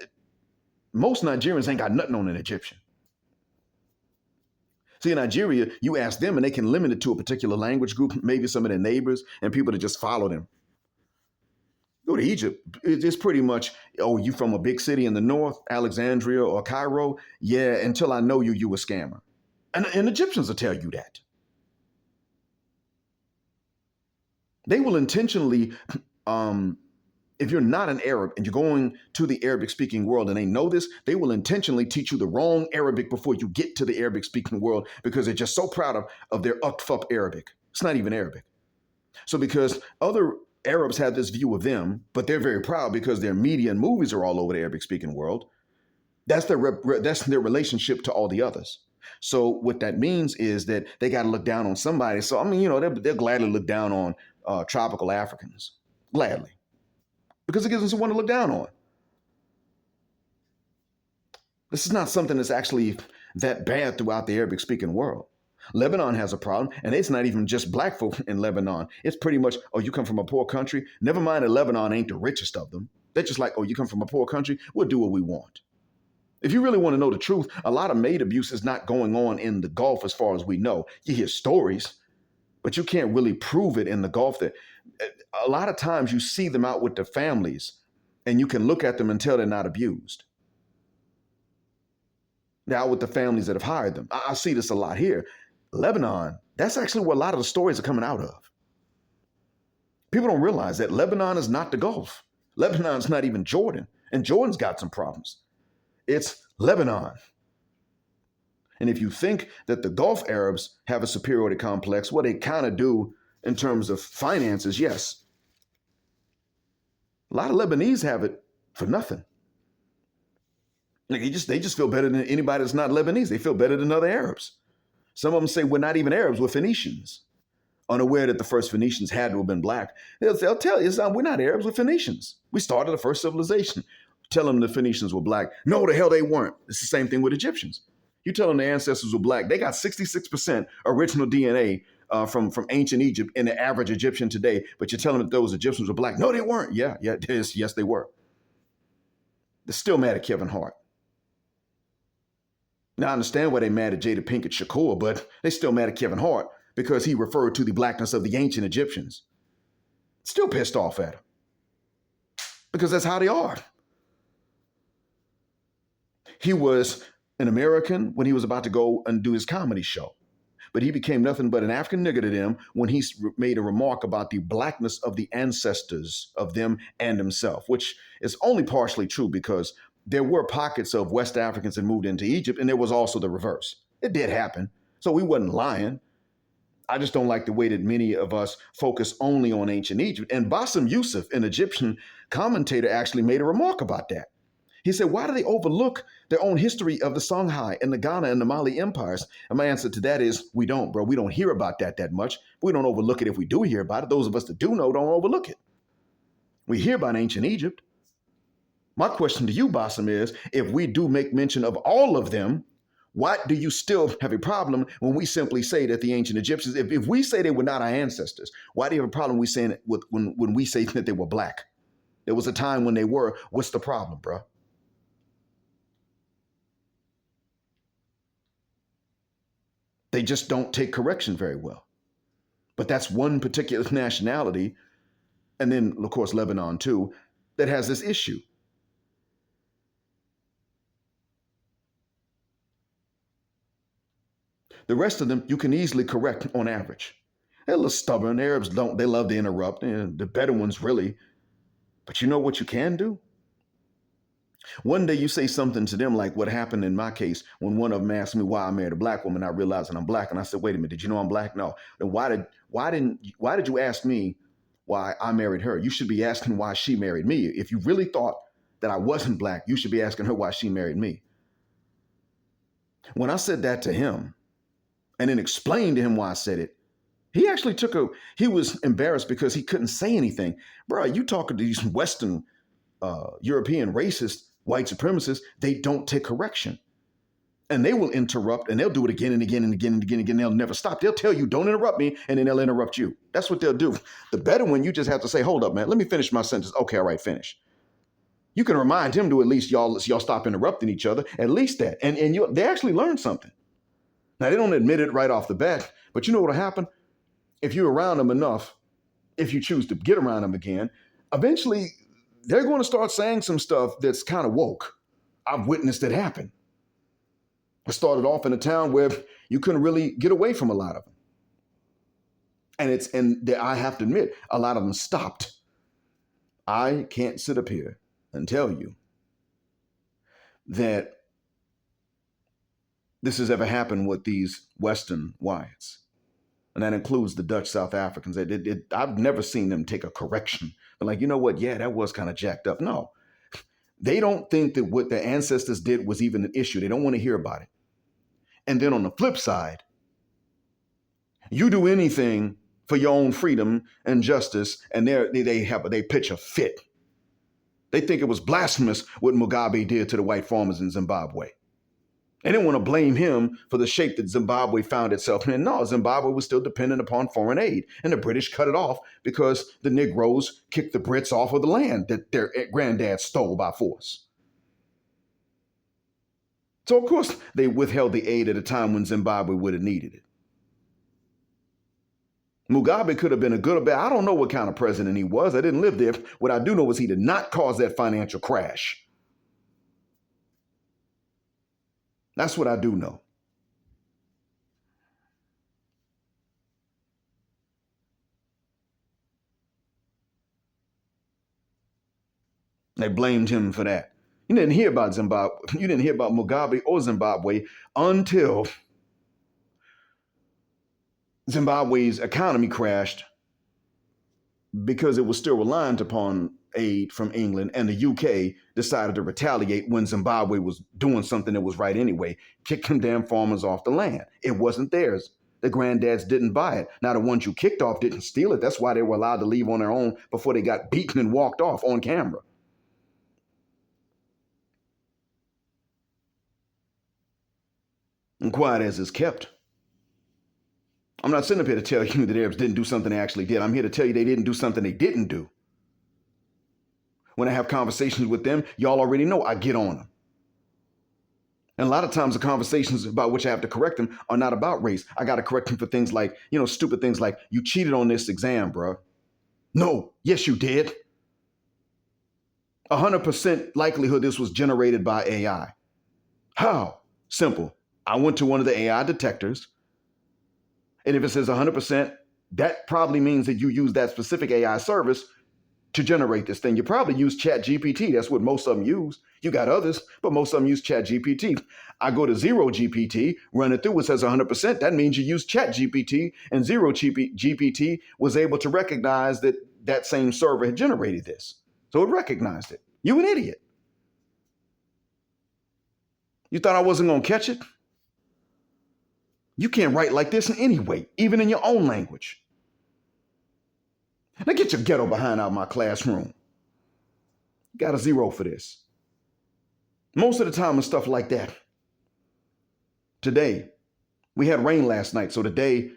most Nigerians ain't got nothing on an Egyptian. See, in Nigeria, you ask them and they can limit it to a particular language group, maybe some of their neighbors, and people to just follow them. Go to Egypt, it's pretty much, oh, you from a big city in the north, Alexandria or Cairo? Yeah, until I know you a scammer. And Egyptians will tell you that. They will intentionally, If you're not an Arab and you're going to the Arabic speaking world and they know this, they will intentionally teach you the wrong Arabic before you get to the Arabic speaking world because they're just so proud of their ukfup Arabic. It's not even Arabic. So because other Arabs have this view of them, but they're very proud because their media and movies are all over the Arabic speaking world, that's their relationship to all the others. So what that means is that they got to look down on somebody. So, I mean, they'll gladly look down on tropical Africans, gladly, because it gives them someone to look down on. This is not something that's actually that bad throughout the Arabic speaking world. Lebanon has a problem, and it's not even just black folk in Lebanon. It's pretty much, oh, you come from a poor country. Never mind that Lebanon ain't the richest of them. They're just like, oh, you come from a poor country. We'll do what we want. If you really want to know the truth, a lot of maid abuse is not going on in the Gulf as far as we know. You hear stories, but you can't really prove it in the Gulf. That a lot of times you see them out with their families, and you can look at them and tell they're not abused. They're out with the families that have hired them. I see this a lot here. Lebanon, that's actually where a lot of the stories are coming out of. People don't realize that Lebanon is not the Gulf. Lebanon's not even Jordan, and Jordan's got some problems. It's Lebanon. And if you think that the Gulf Arabs have a superiority complex, what they kind of do in terms of finances, yes. A lot of Lebanese have it for nothing. Like they just feel better than anybody that's not Lebanese. They feel better than other Arabs. Some of them say we're not even Arabs, we're Phoenicians. Unaware that the first Phoenicians had to have been black. They'll tell you, we're not Arabs, we're Phoenicians. We started the first civilization. Tell them the Phoenicians were black. No, the hell they weren't. It's the same thing with Egyptians. You tell them their ancestors were black. They got 66% original DNA from ancient Egypt in the average Egyptian today, but you're telling them that those Egyptians were black. No, they weren't. Yes, they were. They're still mad at Kevin Hart. Now, I understand why they're mad at Jada Pinkett Shakur, but they're still mad at Kevin Hart because he referred to the blackness of the ancient Egyptians. Still pissed off at him because that's how they are. He was an American when he was about to go and do his comedy show, but he became nothing but an African nigger to them when he made a remark about the blackness of the ancestors of them and himself, which is only partially true because there were pockets of West Africans that moved into Egypt, and there was also the reverse. It did happen. So we wasn't lying. I just don't like the way that many of us focus only on ancient Egypt. And Bassem Youssef, an Egyptian commentator, actually made a remark about that. He said, why do they overlook their own history of the Songhai and the Ghana and the Mali empires? And my answer to that is, we don't, bro. We don't hear about that much. We don't overlook it if we do hear about it. Those of us that do know don't overlook it. We hear about ancient Egypt. My question to you, Bassem, is if we do make mention of all of them, why do you still have a problem when we simply say that the ancient Egyptians, if we say they were not our ancestors, why do you have a problem we saying it when we say that they were black? There was a time when they were. What's the problem, bro? They just don't take correction very well. But that's one particular nationality, and then, of course, Lebanon too, that has this issue. The rest of them, you can easily correct on average. They're a little stubborn. Arabs don't, they love to interrupt. The Bedouins really. But you know what you can do? One day you say something to them like what happened in my case when one of them asked me why I married a black woman, I realized that I'm black. And I said, wait a minute, did you know I'm black? No. Then why did you ask me why I married her? You should be asking why she married me. If you really thought that I wasn't black, you should be asking her why she married me. When I said that to him and then explained to him why I said it, he actually he was embarrassed because he couldn't say anything. Bro, you talking to these Western European racist white supremacists, they don't take correction. And they will interrupt and they'll do it again and again and again and again and again. They'll never stop. They'll tell you, don't interrupt me, and then they'll interrupt you. That's what they'll do. The Bedouin, you just have to say, hold up, man, let me finish my sentence. Okay, all right, finish. You can remind him to at least y'all stop interrupting each other, at least that. And they actually learn something. Now, they don't admit it right off the bat, but you know what'll happen? If you're around them enough, if you choose to get around them again, eventually they're going to start saying some stuff that's kind of woke. I've witnessed it happen. I started off in a town where you couldn't really get away from a lot of them. And I have to admit, a lot of them stopped. I can't sit up here and tell you that this has ever happened with these Western whites. And that includes the Dutch South Africans. I've never seen them take a correction. But like, you know what? Yeah, that was kind of jacked up. No, they don't think that what their ancestors did was even an issue. They don't want to hear about it. And then on the flip side, you do anything for your own freedom and justice, and they pitch a fit. They think it was blasphemous what Mugabe did to the white farmers in Zimbabwe. They didn't want to blame him for the shape that Zimbabwe found itself in. No, Zimbabwe was still dependent upon foreign aid, and the British cut it off because the Negroes kicked the Brits off of the land that their granddad stole by force. So, of course, they withheld the aid at a time when Zimbabwe would have needed it. Mugabe could have been a good or bad. I don't know what kind of president he was. I didn't live there. What I do know is he did not cause that financial crash. That's what I do know. They blamed him for that. You didn't hear about Zimbabwe. You didn't hear about Mugabe or Zimbabwe until Zimbabwe's economy crashed because it was still reliant upon aid from England, and the UK decided to retaliate when Zimbabwe was doing something that was right anyway, kick them damn farmers off the land. It wasn't theirs. The granddads didn't buy it. Now, the ones you kicked off didn't steal it. That's why they were allowed to leave on their own before they got beaten and walked off on camera. And quiet as it's kept. I'm not sitting up here to tell you that Arabs didn't do something they actually did. I'm here to tell you they didn't do something they didn't do. When I have conversations with them, y'all already know I get on them. And a lot of times the conversations about which I have to correct them are not about race. I got to correct them for things like, stupid things like, you cheated on this exam, bro. No, yes, you did. 100% likelihood this was generated by AI. How? Simple. I went to one of the AI detectors. And if it says 100%, that probably means that you use that specific AI service to generate this thing. You probably use ChatGPT. That's what most of them use. You got others, but most of them use ChatGPT. I go to Zero GPT, run it through, it says 100%. That means you use ChatGPT, and Zero GPT was able to recognize that that same server had generated this. So it recognized it. You an idiot. You thought I wasn't going to catch it? You can't write like this in any way, even in your own language. Now get your ghetto behind out of my classroom. Got a zero for this. Most of the time and stuff like that. Today, we had rain last night, so today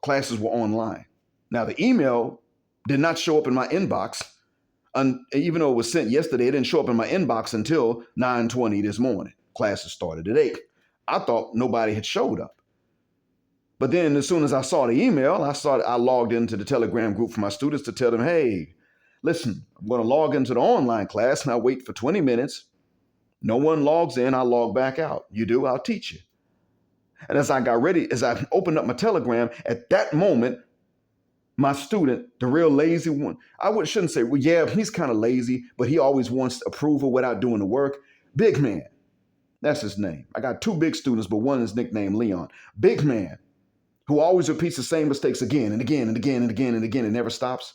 classes were online. Now the email did not show up in my inbox, even though it was sent yesterday. It didn't show up in my inbox until 9:20 this morning. Classes started at 8. I thought nobody had showed up. But then as soon as I saw the email, I logged into the Telegram group for my students to tell them, hey, listen, I'm going to log into the online class and I wait for 20 minutes. No one logs in, I log back out. You do, I'll teach you. And as I got ready, as I opened up my Telegram, at that moment, my student, the real lazy one, shouldn't say, well, yeah, he's kind of lazy, but he always wants approval without doing the work. Big man, that's his name. I got 2 big students, but one is nicknamed Leon. Big man, who always repeats the same mistakes again and again and again and again and again and never stops.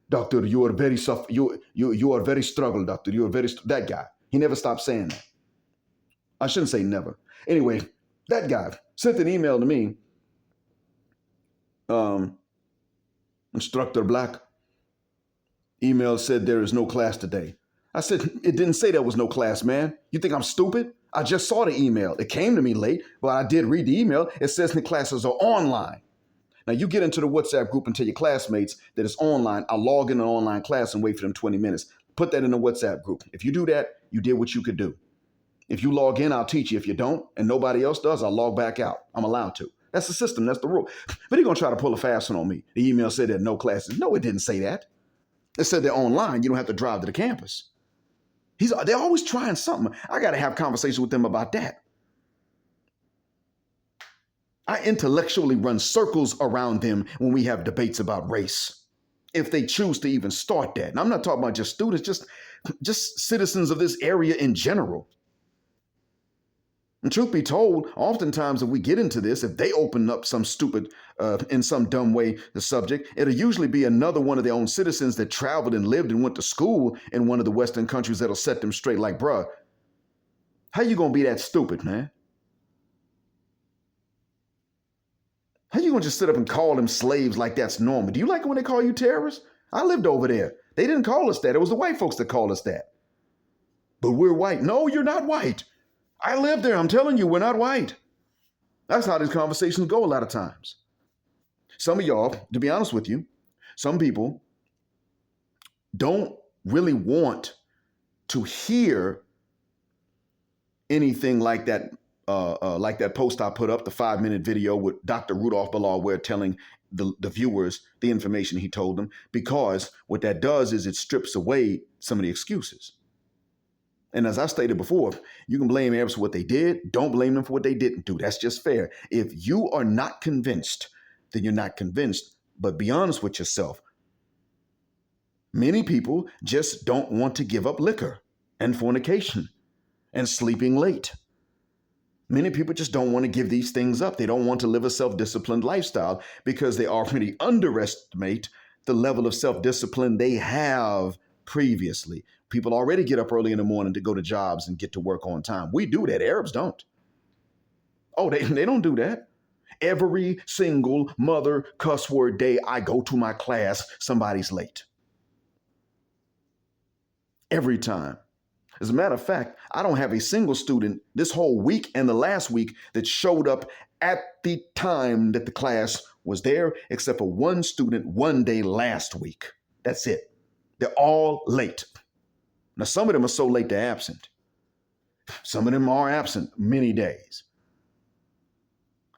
Doctor, you are very you are very struggle, doctor. You are that guy. He never stopped saying that. I shouldn't say never. Anyway, that guy sent an email to me. Instructor Black. Email said there is no class today. I said, it didn't say there was no class, man. You think I'm stupid? I just saw the email. It came to me late, but I did read the email. It says the classes are online. Now you get into the WhatsApp group and tell your classmates that it's online. I'll log in an online class and wait for them 20 minutes. Put that in the WhatsApp group. If you do that, you did what you could do. If you log in, I'll teach you. If you don't, and nobody else does, I'll log back out. I'm allowed to. That's the system. That's the rule. But he's going to try to pull a fast one on me. The email said there are no classes. No, it didn't say that. It said they're online. You don't have to drive to the campus. They're always trying something. I got to have conversation with them about that. I intellectually run circles around them when we have debates about race. if they choose to even start that. And I'm not talking about just students, just citizens of this area in general. And truth be told, oftentimes if we get into this, if they open up some stupid, in some dumb way, the subject, it'll usually be another one of their own citizens that traveled and lived and went to school in one of the Western countries that'll set them straight like, bruh, how you gonna be that stupid, man? How you gonna just sit up and call them slaves like that's normal? Do you like it when they call you terrorists? I lived over there. They didn't call us that. It was the white folks that called us that. But we're white. No, you're not white. I live there. I'm telling you, we're not white. That's how these conversations go a lot of times. Some of y'all, to be honest with you, some people don't really want to hear anything like that post I put up, the 5-minute video with Doctor Rudolph Bilal Ware telling the viewers the information he told them, because what that does is it strips away some of the excuses. And as I stated before, you can blame Arabs for what they did. Don't blame them for what they didn't do. That's just fair. If you are not convinced, then you're not convinced. But be honest with yourself. Many people just don't want to give up liquor and fornication and sleeping late. Many people just don't want to give these things up. They don't want to live a self-disciplined lifestyle because they already underestimate the level of self-discipline they have previously. People already get up early in the morning to go to jobs and get to work on time. We do that. Arabs don't. Oh, they don't do that. Every single mother cuss word day I go to my class, somebody's late. Every time. As a matter of fact, I don't have a single student this whole week and the last week that showed up at the time that the class was there, except for one student one day last week. That's it. They're all late. Now, some of them are so late they're absent. Some of them are absent many days.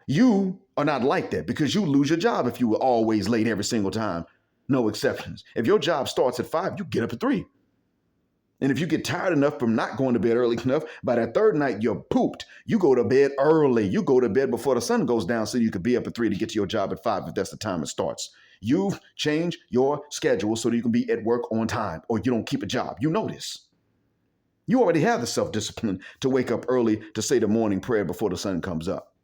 You are not like that because you lose your job if you were always late every single time. No exceptions. If your job starts at 5, you get up at 3. And if you get tired enough from not going to bed early enough, by that third night, you're pooped. You go to bed early. You go to bed before the sun goes down so you could be up at 3 to get to your job at 5 if that's the time it starts. You change your schedule so that you can be at work on time or you don't keep a job. You know this. You already have the self-discipline to wake up early to say the morning prayer before the sun comes up.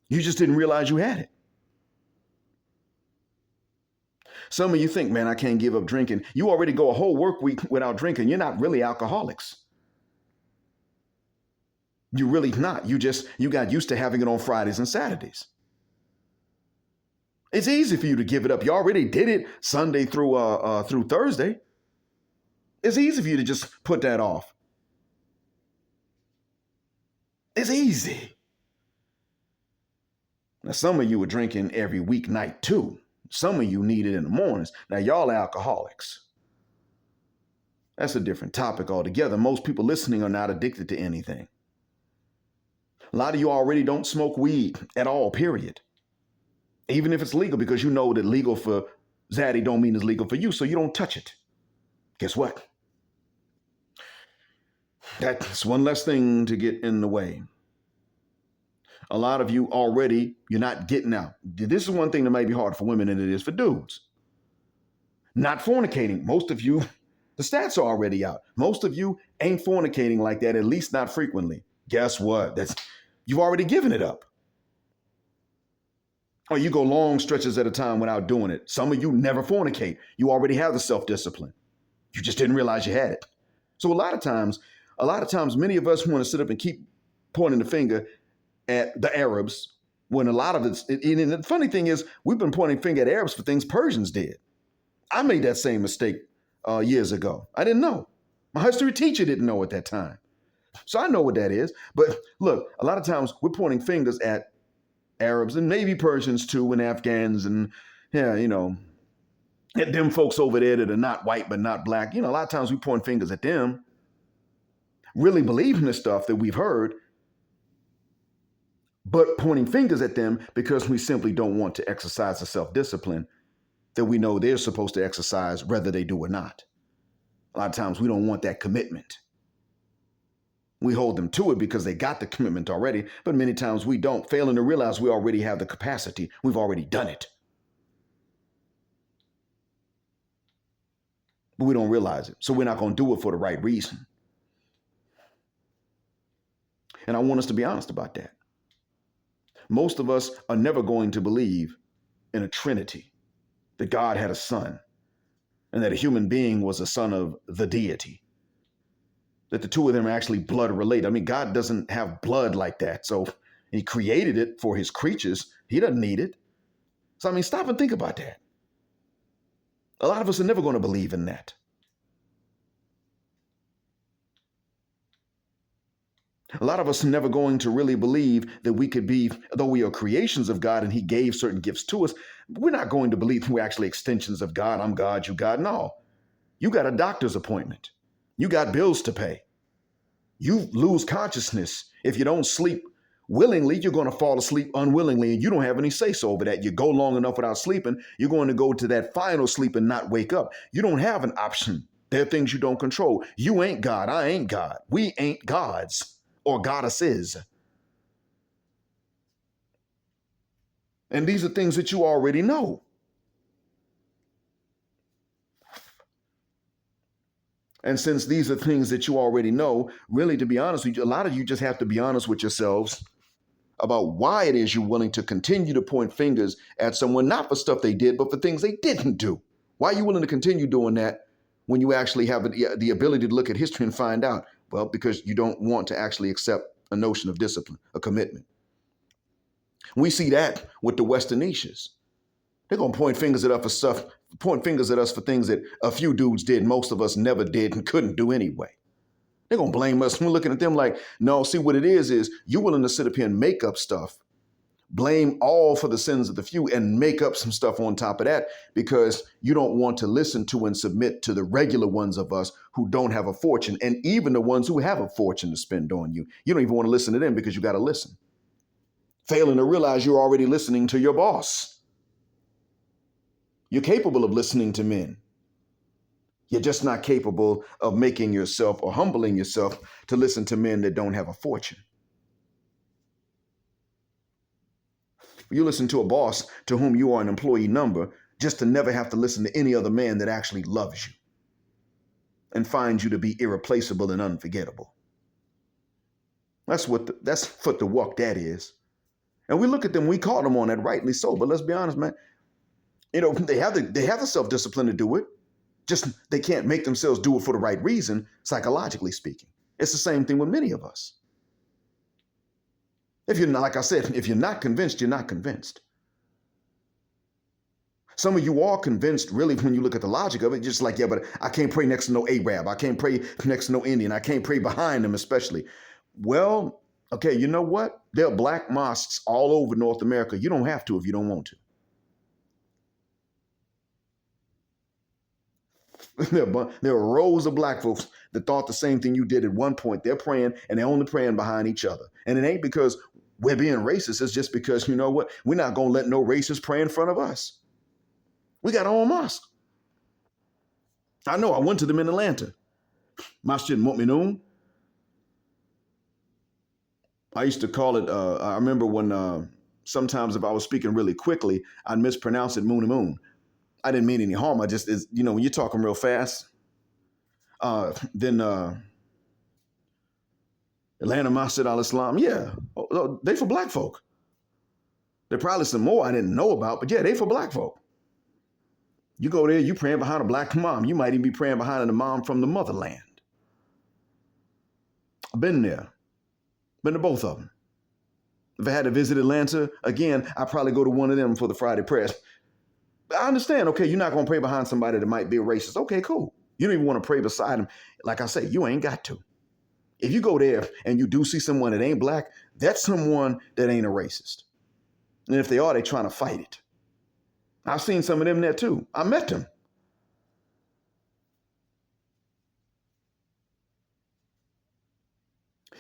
You just didn't realize you had it. Some of you think, man, I can't give up drinking. You already go a whole work week without drinking. You're not really alcoholics. You're really not. You got used to having it on Fridays and Saturdays. It's easy for you to give it up. You already did it Sunday through Thursday. It's easy for you to just put that off. It's easy. Now, some of you are drinking every weeknight too. Some of you need it in the mornings. Now, y'all are alcoholics. That's a different topic altogether. Most people listening are not addicted to anything. A lot of you already don't smoke weed at all, period. Even if it's legal, because you know that legal for Zaddy don't mean it's legal for you, so you don't touch it. Guess what? That's one less thing to get in the way. A lot of you already, you're not getting out. This is one thing that may be harder for women than it is for dudes. Not fornicating. Most of you, the stats are already out. Most of you ain't fornicating like that, at least not frequently. Guess what? You've already given it up. Or you go long stretches at a time without doing it. Some of you never fornicate. You already have the self-discipline. You just didn't realize you had it. So a lot of times, many of us want to sit up and keep pointing the finger at the Arabs when a lot of it's, and the funny thing is, we've been pointing finger at Arabs for things Persians did. I made that same mistake years ago. I didn't know. My history teacher didn't know at that time. So I know what that is. But look, a lot of times we're pointing fingers at Arabs and maybe Persians too, and Afghans and, at them folks over there that are not white but not black. A lot of times we point fingers at them, really believing the stuff that we've heard, but pointing fingers at them because we simply don't want to exercise the self-discipline that we know they're supposed to exercise whether they do or not. A lot of times we don't want that commitment. We hold them to it because they got the commitment already, but many times we don't, failing to realize we already have the capacity. We've already done it. but we don't realize it. So we're not going to do it for the right reason. And I want us to be honest about that. Most of us are never going to believe in a Trinity, that God had a son, and that a human being was a son of the deity, that the two of them are actually blood related. I mean, God doesn't have blood like that. So he created it for his creatures. He doesn't need it. So, I mean, stop and think about that. A lot of us are never going to believe in that. A lot of us are never going to really believe that we could be, though we are creations of God and he gave certain gifts to us, we're not going to believe we're actually extensions of God. I'm God, you God. No, you got a doctor's appointment. You got bills to pay. You lose consciousness. If you don't sleep willingly, you're going to fall asleep unwillingly, and you don't have any say-so over that. You go long enough without sleeping, you're going to go to that final sleep and not wake up. You don't have an option. There are things you don't control. You ain't God. I ain't God. We ain't gods or goddesses. And these are things that you already know. And since these are things that you already know, really, to be honest with you, a lot of you just have to be honest with yourselves about why it is you're willing to continue to point fingers at someone, not for stuff they did, but for things they didn't do. Why are you willing to continue doing that when you actually have the ability to look at history and find out? Well, because you don't want to actually accept a notion of discipline, a commitment. We see that with the Western niches. They're going to point fingers at us for things that a few dudes did, most of us never did and couldn't do anyway. They're going to blame us. We're looking at them like, no, see what it is you're willing to sit up here and make up stuff, blame all for the sins of the few, and make up some stuff on top of that because you don't want to listen to and submit to the regular ones of us who don't have a fortune, and even the ones who have a fortune to spend on you. You don't even want to listen to them because you got to listen. Failing to realize you're already listening to your boss. You're capable of listening to men. You're just not capable of making yourself or humbling yourself to listen to men that don't have a fortune. You listen to a boss to whom you are an employee number just to never have to listen to any other man that actually loves you and finds you to be irreplaceable and unforgettable. That's what the walk that is. And we look at them, we call them on that, rightly so. But let's be honest, man. You know, they have the self-discipline to do it. Just they can't make themselves do it for the right reason, psychologically speaking. It's the same thing with many of us. If you're not, like I said, if you're not convinced, you're not convinced. Some of you are convinced, really, when you look at the logic of it, just like, yeah, but I can't pray next to no Arab. I can't pray next to no Indian. I can't pray behind them, especially. Well, okay, you know what? There are black mosques all over North America. You don't have to if you don't want to. There are rows of black folks that thought the same thing you did at one point. They're praying, and they're only praying behind each other. And it ain't because we're being racist. It's just because, you know what? We're not going to let no racist pray in front of us. We got our own mosque. I know. I went to them in Atlanta. Masjid Mu'minun. I used to call it, I remember when sometimes if I was speaking really quickly, I'd mispronounce it Moon. I didn't mean any harm. I just, you know, when you're talking real fast, then Atlanta Masjid al-Islam, yeah, they for black folk. There probably some more I didn't know about, but yeah, they for black folk. You go there, you praying behind a black mom. You might even be praying behind a mom from the motherland. I've been there. Been to both of them. If I had to visit Atlanta again, I'd probably go to one of them for the Friday prayers. I understand, okay, you're not going to pray behind somebody that might be a racist. Okay, cool. You don't even want to pray beside them. Like I say, you ain't got to. If you go there and you do see someone that ain't black, that's someone that ain't a racist. And if they are, they're trying to fight it. I've seen some of them there too. I met them.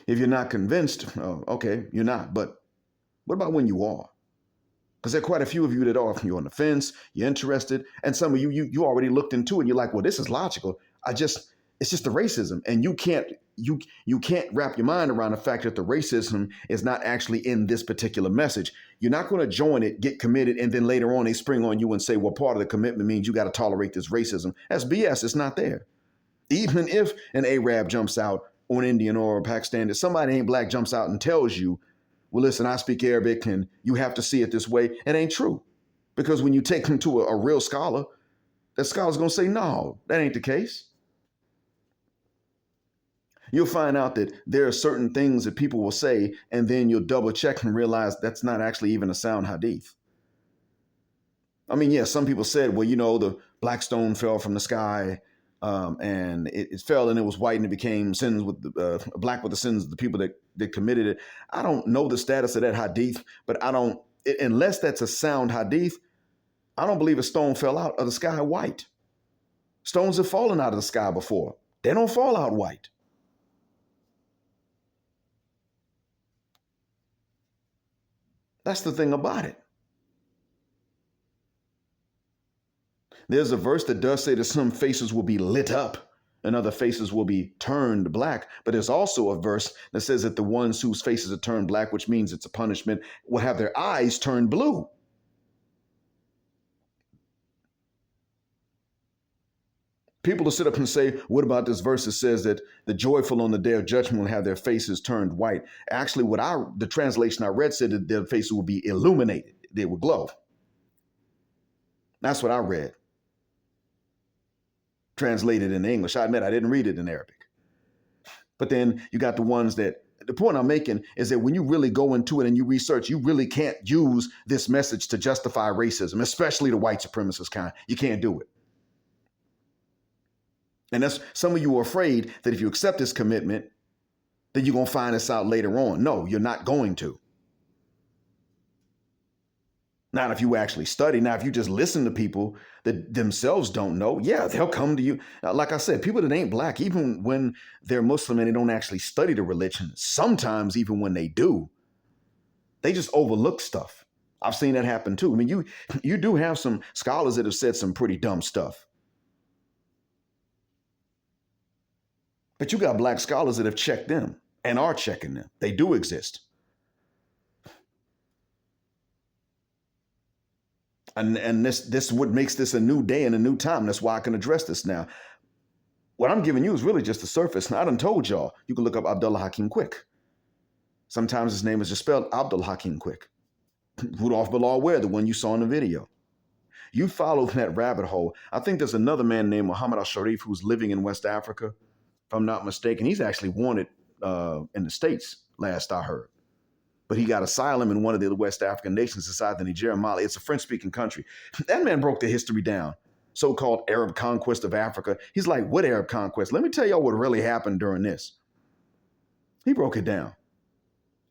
If you're not convinced, oh, okay, you're not. But what about when you are? Because there are quite a few of you that are. You're on the fence, you're interested, and some of you already looked into it, and you're like, well, this is logical. It's just the racism. And you can't wrap your mind around the fact that the racism is not actually in this particular message. You're not going to join it, get committed, and then later on they spring on you and say, well, part of the commitment means you got to tolerate this racism. That's BS. It's not there. Even if an Arab jumps out, or an Indian or a Pakistani, if somebody ain't black jumps out and tells you, well, listen, I speak Arabic and you have to see it this way, it ain't true. Because when you take them to a real scholar, that scholar's going to say, no, that ain't the case. You'll find out that there are certain things that people will say, and then you'll double check and realize that's not actually even a sound hadith. I mean, yeah, some people said, well, the black stone fell from the sky, and it fell and it was white and it became sins with black with the sins of the people that committed it. I don't know the status of that hadith, but unless that's a sound hadith, I don't believe a stone fell out of the sky white. Stones have fallen out of the sky before. They don't fall out white. That's the thing about it. There's a verse that does say that some faces will be lit up and other faces will be turned black. But there's also a verse that says that the ones whose faces are turned black, which means it's a punishment, will have their eyes turned blue. People will sit up and say, what about this verse that says that the joyful on the day of judgment will have their faces turned white? Actually, the translation I read said that their faces will be illuminated. They will glow. That's what I read. Translated in English. I admit I didn't read it in Arabic. But then you got the ones that, the point I'm making is that when you really go into it and you research, you really can't use this message to justify racism, especially the white supremacist kind. You can't do it. And that's, some of you are afraid that if you accept this commitment, then you're going to find this out later on. No, you're not going to. Not if you actually study. Now, if you just listen to people that themselves don't know, yeah, they'll come to you. Like I said, people that ain't black, even when they're Muslim and they don't actually study the religion, sometimes even when they do, they just overlook stuff. I've seen that happen too. I mean, you do have some scholars that have said some pretty dumb stuff. But you got black scholars that have checked them and are checking them. They do exist. And this what makes this a new day and a new time. That's why I can address this now. What I'm giving you is really just the surface. And I done told y'all, you can look up Abdullah Hakim Quick. Sometimes his name is just spelled Abdul Hakim Quick. Rudolph Bilal Ware, the one you saw in the video. You follow that rabbit hole. I think there's another man named Muhammad al-Sharif who's living in West Africa. If I'm not mistaken, he's actually wanted in the States, last I heard. But he got asylum in one of the West African nations aside than Nigeria and Mali. It's a French-speaking country. That man broke the history down. So-called Arab conquest of Africa. He's like, what Arab conquest? Let me tell y'all what really happened during this. He broke it down.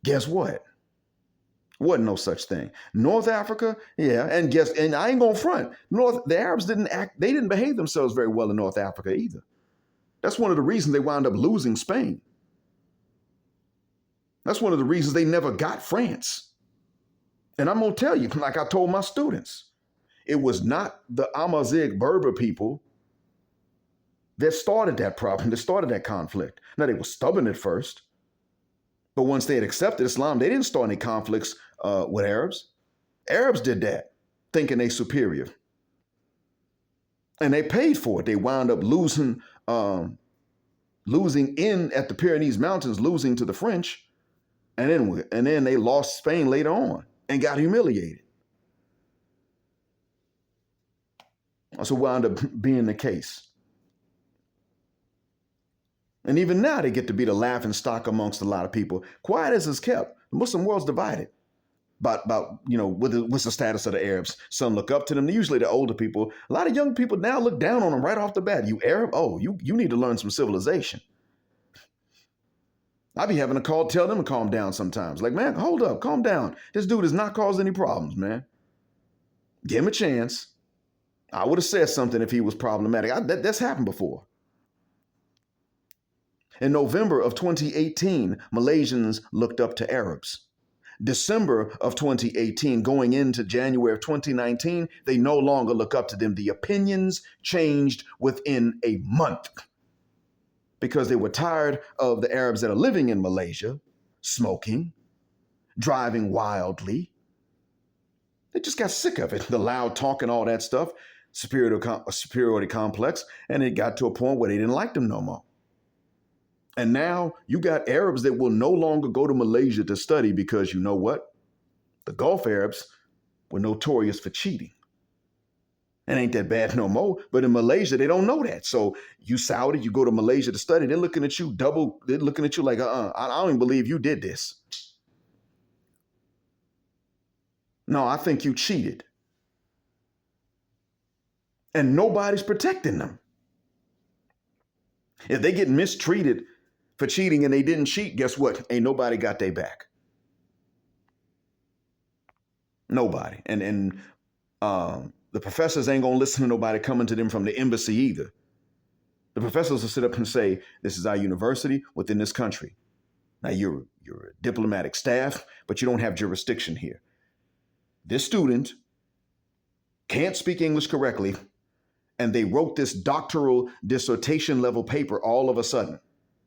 Guess what? Wasn't no such thing. North Africa, yeah, and I ain't gonna front. The Arabs they didn't behave themselves very well in North Africa either. That's one of the reasons they wound up losing Spain. That's one of the reasons they never got France. And I'm going to tell you, like I told my students, it was not the Amazigh Berber people that started that problem, that started that conflict. Now, they were stubborn at first, but once they had accepted Islam, they didn't start any conflicts with Arabs. Arabs did that, thinking they superior. And they paid for it. They wound up losing in at the Pyrenees Mountains, losing to the French. And then they lost Spain later on and got humiliated. That's what wound up being the case. And even now they get to be the laughing stock amongst a lot of people. Quiet as it's kept. The Muslim world's divided about what's the status of the Arabs. Some look up to them. Usually the older people. A lot of young people now look down on them right off the bat. You Arab? Oh, you need to learn some civilization. I be having to tell them to calm down sometimes. Like, man, hold up, calm down. This dude has not caused any problems, man. Give him a chance. I would have said something if he was problematic. That's happened before. In November of 2018, Malaysians looked up to Arabs. December of 2018, going into January of 2019, they no longer look up to them. The opinions changed within a month. because they were tired of the Arabs that are living in Malaysia smoking, driving wildly. They just got sick of it, the loud talking, all that stuff, superiority complex, and it got to a point where they didn't like them no more. And now you got Arabs that will no longer go to Malaysia to study because you know what? The Gulf Arabs were notorious for cheating. It ain't that bad no more. But in Malaysia, they don't know that. So you Saudi, you go to Malaysia to study, they're looking at you they're looking at you like, I don't even believe you did this. No, I think you cheated. And nobody's protecting them. If they get mistreated for cheating and they didn't cheat, guess what? Ain't nobody got their back. Nobody. And the professors ain't gonna listen to nobody coming to them from the embassy either. The professors will sit up and say, this is our university within this country. Now you're a diplomatic staff, but you don't have jurisdiction here. This student can't speak English correctly, and they wrote this doctoral dissertation level paper all of a sudden.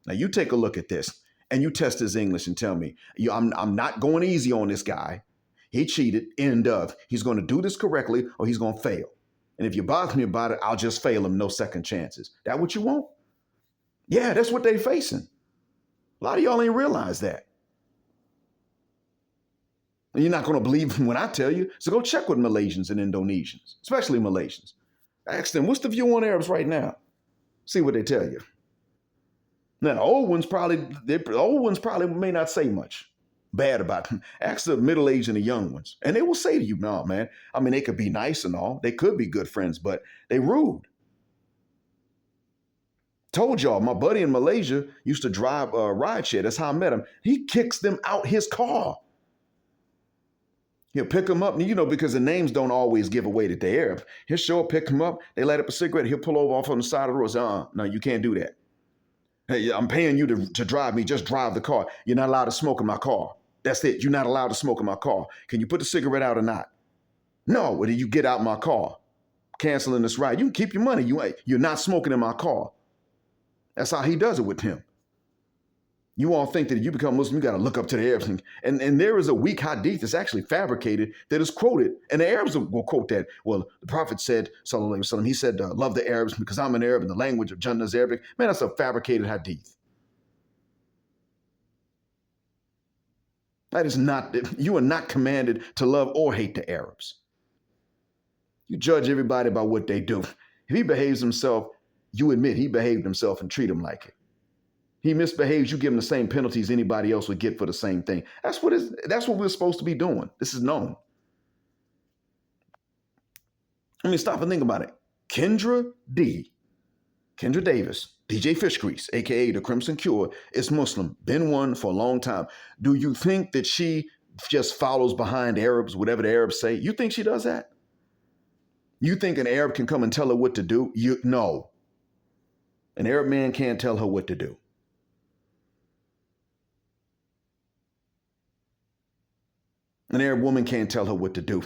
Now you take a look at this and you test his English and tell me, I'm not going easy on this guy. He cheated, end of. He's going to do this correctly or he's going to fail. And if you bother me about it, I'll just fail him, no second chances. That what you want? Yeah, that's what they facing. A lot of y'all ain't realize that. And you're not going to believe when I tell you. So go check with Malaysians and Indonesians, especially Malaysians. Ask them, what's the view on Arabs right now? See what they tell you. Now, the old ones probably may not say much bad about them. Ask the middle-aged and the young ones. And they will say to you, no, man, I mean, they could be nice and all. They could be good friends, but they rude. Told y'all, my buddy in Malaysia used to drive a ride share. That's how I met him. He kicks them out his car. He'll pick them up, and because the names don't always give away that they're Arab. He'll show up, pick them up. They light up a cigarette. He'll pull over off on the side of the road. Say, no, you can't do that. Hey, I'm paying you to drive me. Just drive the car. You're not allowed to smoke in my car. That's it. You're not allowed to smoke in my car. Can you put the cigarette out or not? No. Well, then you get out my car. Canceling this ride. You can keep your money. You're not smoking in my car. That's how he does it with him. You all think that if you become Muslim, you got to look up to the Arabs. And there is a weak hadith that's actually fabricated that is quoted. And the Arabs will quote that. Well, the Prophet said, sallallahu alaihi wasallam, he said, love the Arabs because I'm an Arab and the language of Jannah is Arabic. Man, that's a fabricated hadith. That is not, you are not commanded to love or hate the Arabs. You judge everybody by what they do. If he behaves himself, you admit he behaved himself and treat him like it. He misbehaves, you give him the same penalties anybody else would get for the same thing. That's what we're supposed to be doing. This is known. I mean, stop and think about it. Kendra Davis, DJ Fish Grease, aka the Crimson Cure, is Muslim, been one for a long time. Do you think that she just follows behind Arabs, whatever the Arabs say? You think she does that? You think an Arab can come and tell her what to do? No. An Arab man can't tell her what to do. An Arab woman can't tell her what to do.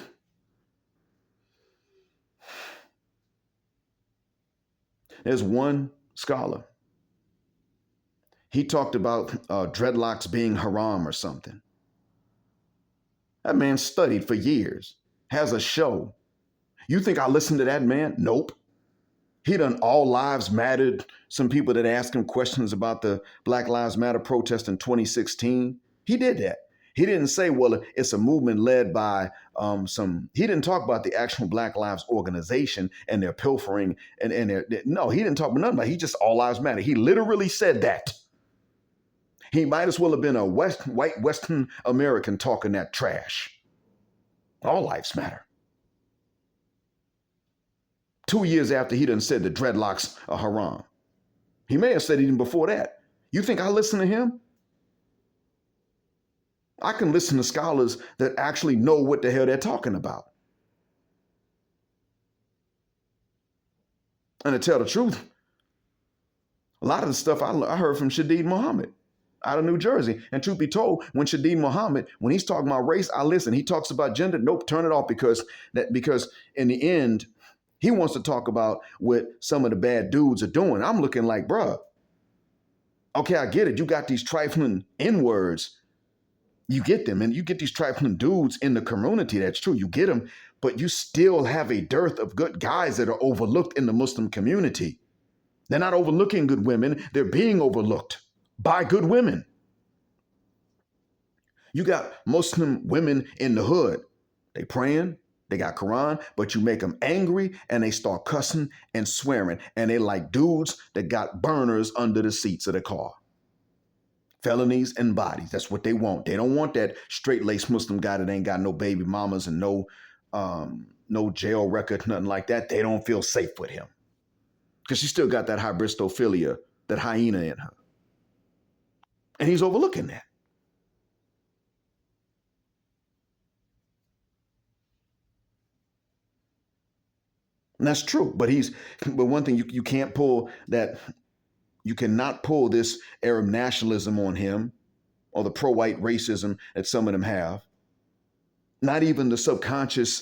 There's one scholar. He talked about dreadlocks being haram or something. That man studied for years, has a show. You think I listened to that man? Nope. He done All Lives Mattered. Some people that asked him questions about the Black Lives Matter protest in 2016. He did that. He didn't say, well, it's a movement led by he didn't talk about the actual Black Lives organization and their pilfering no, he didn't talk about nothing about it. He just All Lives Matter. He literally said that. He might as well have been a white Western American talking that trash. All lives matter. 2 years after he done said the dreadlocks are haram. He may have said it even before that. You think I listen to him? I can listen to scholars that actually know what the hell they're talking about. And to tell the truth, a lot of the stuff I heard from Shadid Muhammad out of New Jersey. And truth be told, when Shadid Muhammad, when he's talking about race, I listen. He talks about gender. Nope, turn it off because in the end, he wants to talk about what some of the bad dudes are doing. I'm looking like, bruh, Okay, I get it. You got these trifling N-words. You get them, and you get these trifling dudes in the community. That's true. You get them, but you still have a dearth of good guys that are overlooked in the Muslim community. They're not overlooking good women. They're being overlooked by good women. You got Muslim women in the hood. They praying, they got Quran, but you make them angry and they start cussing and swearing. And they like dudes that got burners under the seats of the car. Felonies and bodies. That's what they want. They don't want that straight-laced Muslim guy that ain't got no baby mamas and no jail record, nothing like that. They don't feel safe with him. Because she still got that hybristophilia, that hyena in her. And he's overlooking that. And that's true. But one thing you can't pull that, you cannot pull this Arab nationalism on him or the pro-white racism that some of them have. Not even the subconscious,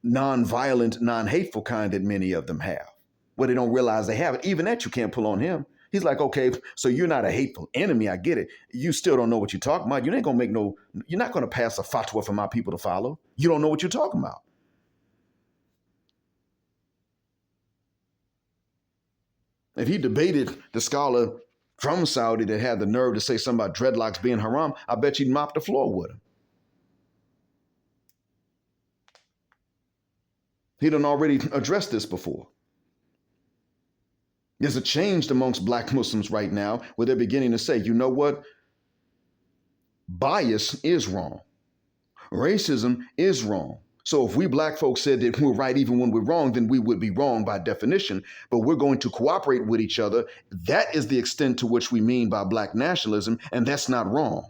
non-violent, non-hateful kind that many of them have, where they don't realize they have it. Even that you can't pull on him. He's like, okay, so you're not a hateful enemy. I get it. You still don't know what you're talking about. You ain't gonna you're not gonna pass a fatwa for my people to follow. You don't know what you're talking about. If he debated the scholar from Saudi that had the nerve to say something about dreadlocks being haram, I bet you'd mop the floor with him. He done already addressed this before. There's a change amongst black Muslims right now where they're beginning to say, you know what? Bias is wrong. Racism is wrong. So if we black folks said that we're right even when we're wrong, then we would be wrong by definition. But we're going to cooperate with each other. That is the extent to which we mean by black nationalism, and that's not wrong.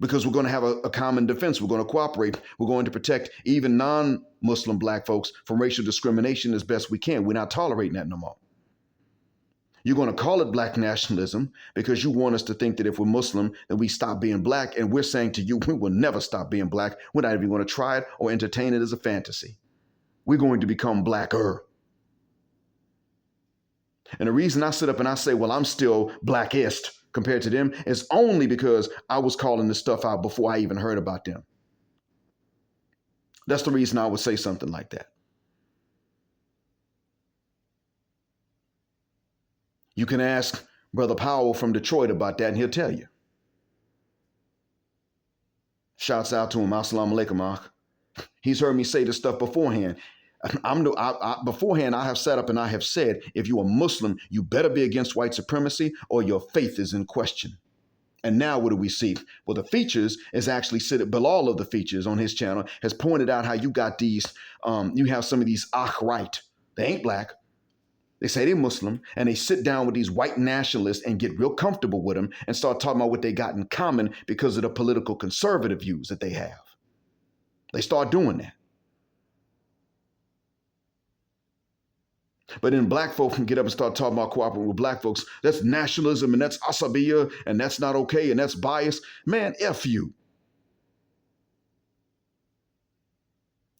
Because we're going to have a common defense. We're going to cooperate. We're going to protect even non-Muslim black folks from racial discrimination as best we can. We're not tolerating that no more. You're going to call it black nationalism because you want us to think that if we're Muslim, then we stop being black. And we're saying to you, we will never stop being black. We're not even going to try it or entertain it as a fantasy. We're going to become blacker. And the reason I sit up and I say, well, I'm still blackest compared to them is only because I was calling this stuff out before I even heard about them. That's the reason I would say something like that. You can ask Brother Powell from Detroit about that, and he'll tell you. Shouts out to him. Assalamu alaikum. He's heard me say this stuff beforehand. Beforehand, I have sat up and I have said, if you're a Muslim, you better be against white supremacy or your faith is in question. And now what do we see? Well, the features is actually Bilal of the features on his channel has pointed out how you got these, you have some of these right. They ain't black. They say they're Muslim, and they sit down with these white nationalists and get real comfortable with them and start talking about what they got in common because of the political conservative views that they have. They start doing that. But then black folks can get up and start talking about cooperating with black folks. That's nationalism, and that's asabiya, and that's not okay, and that's bias. Man, F you.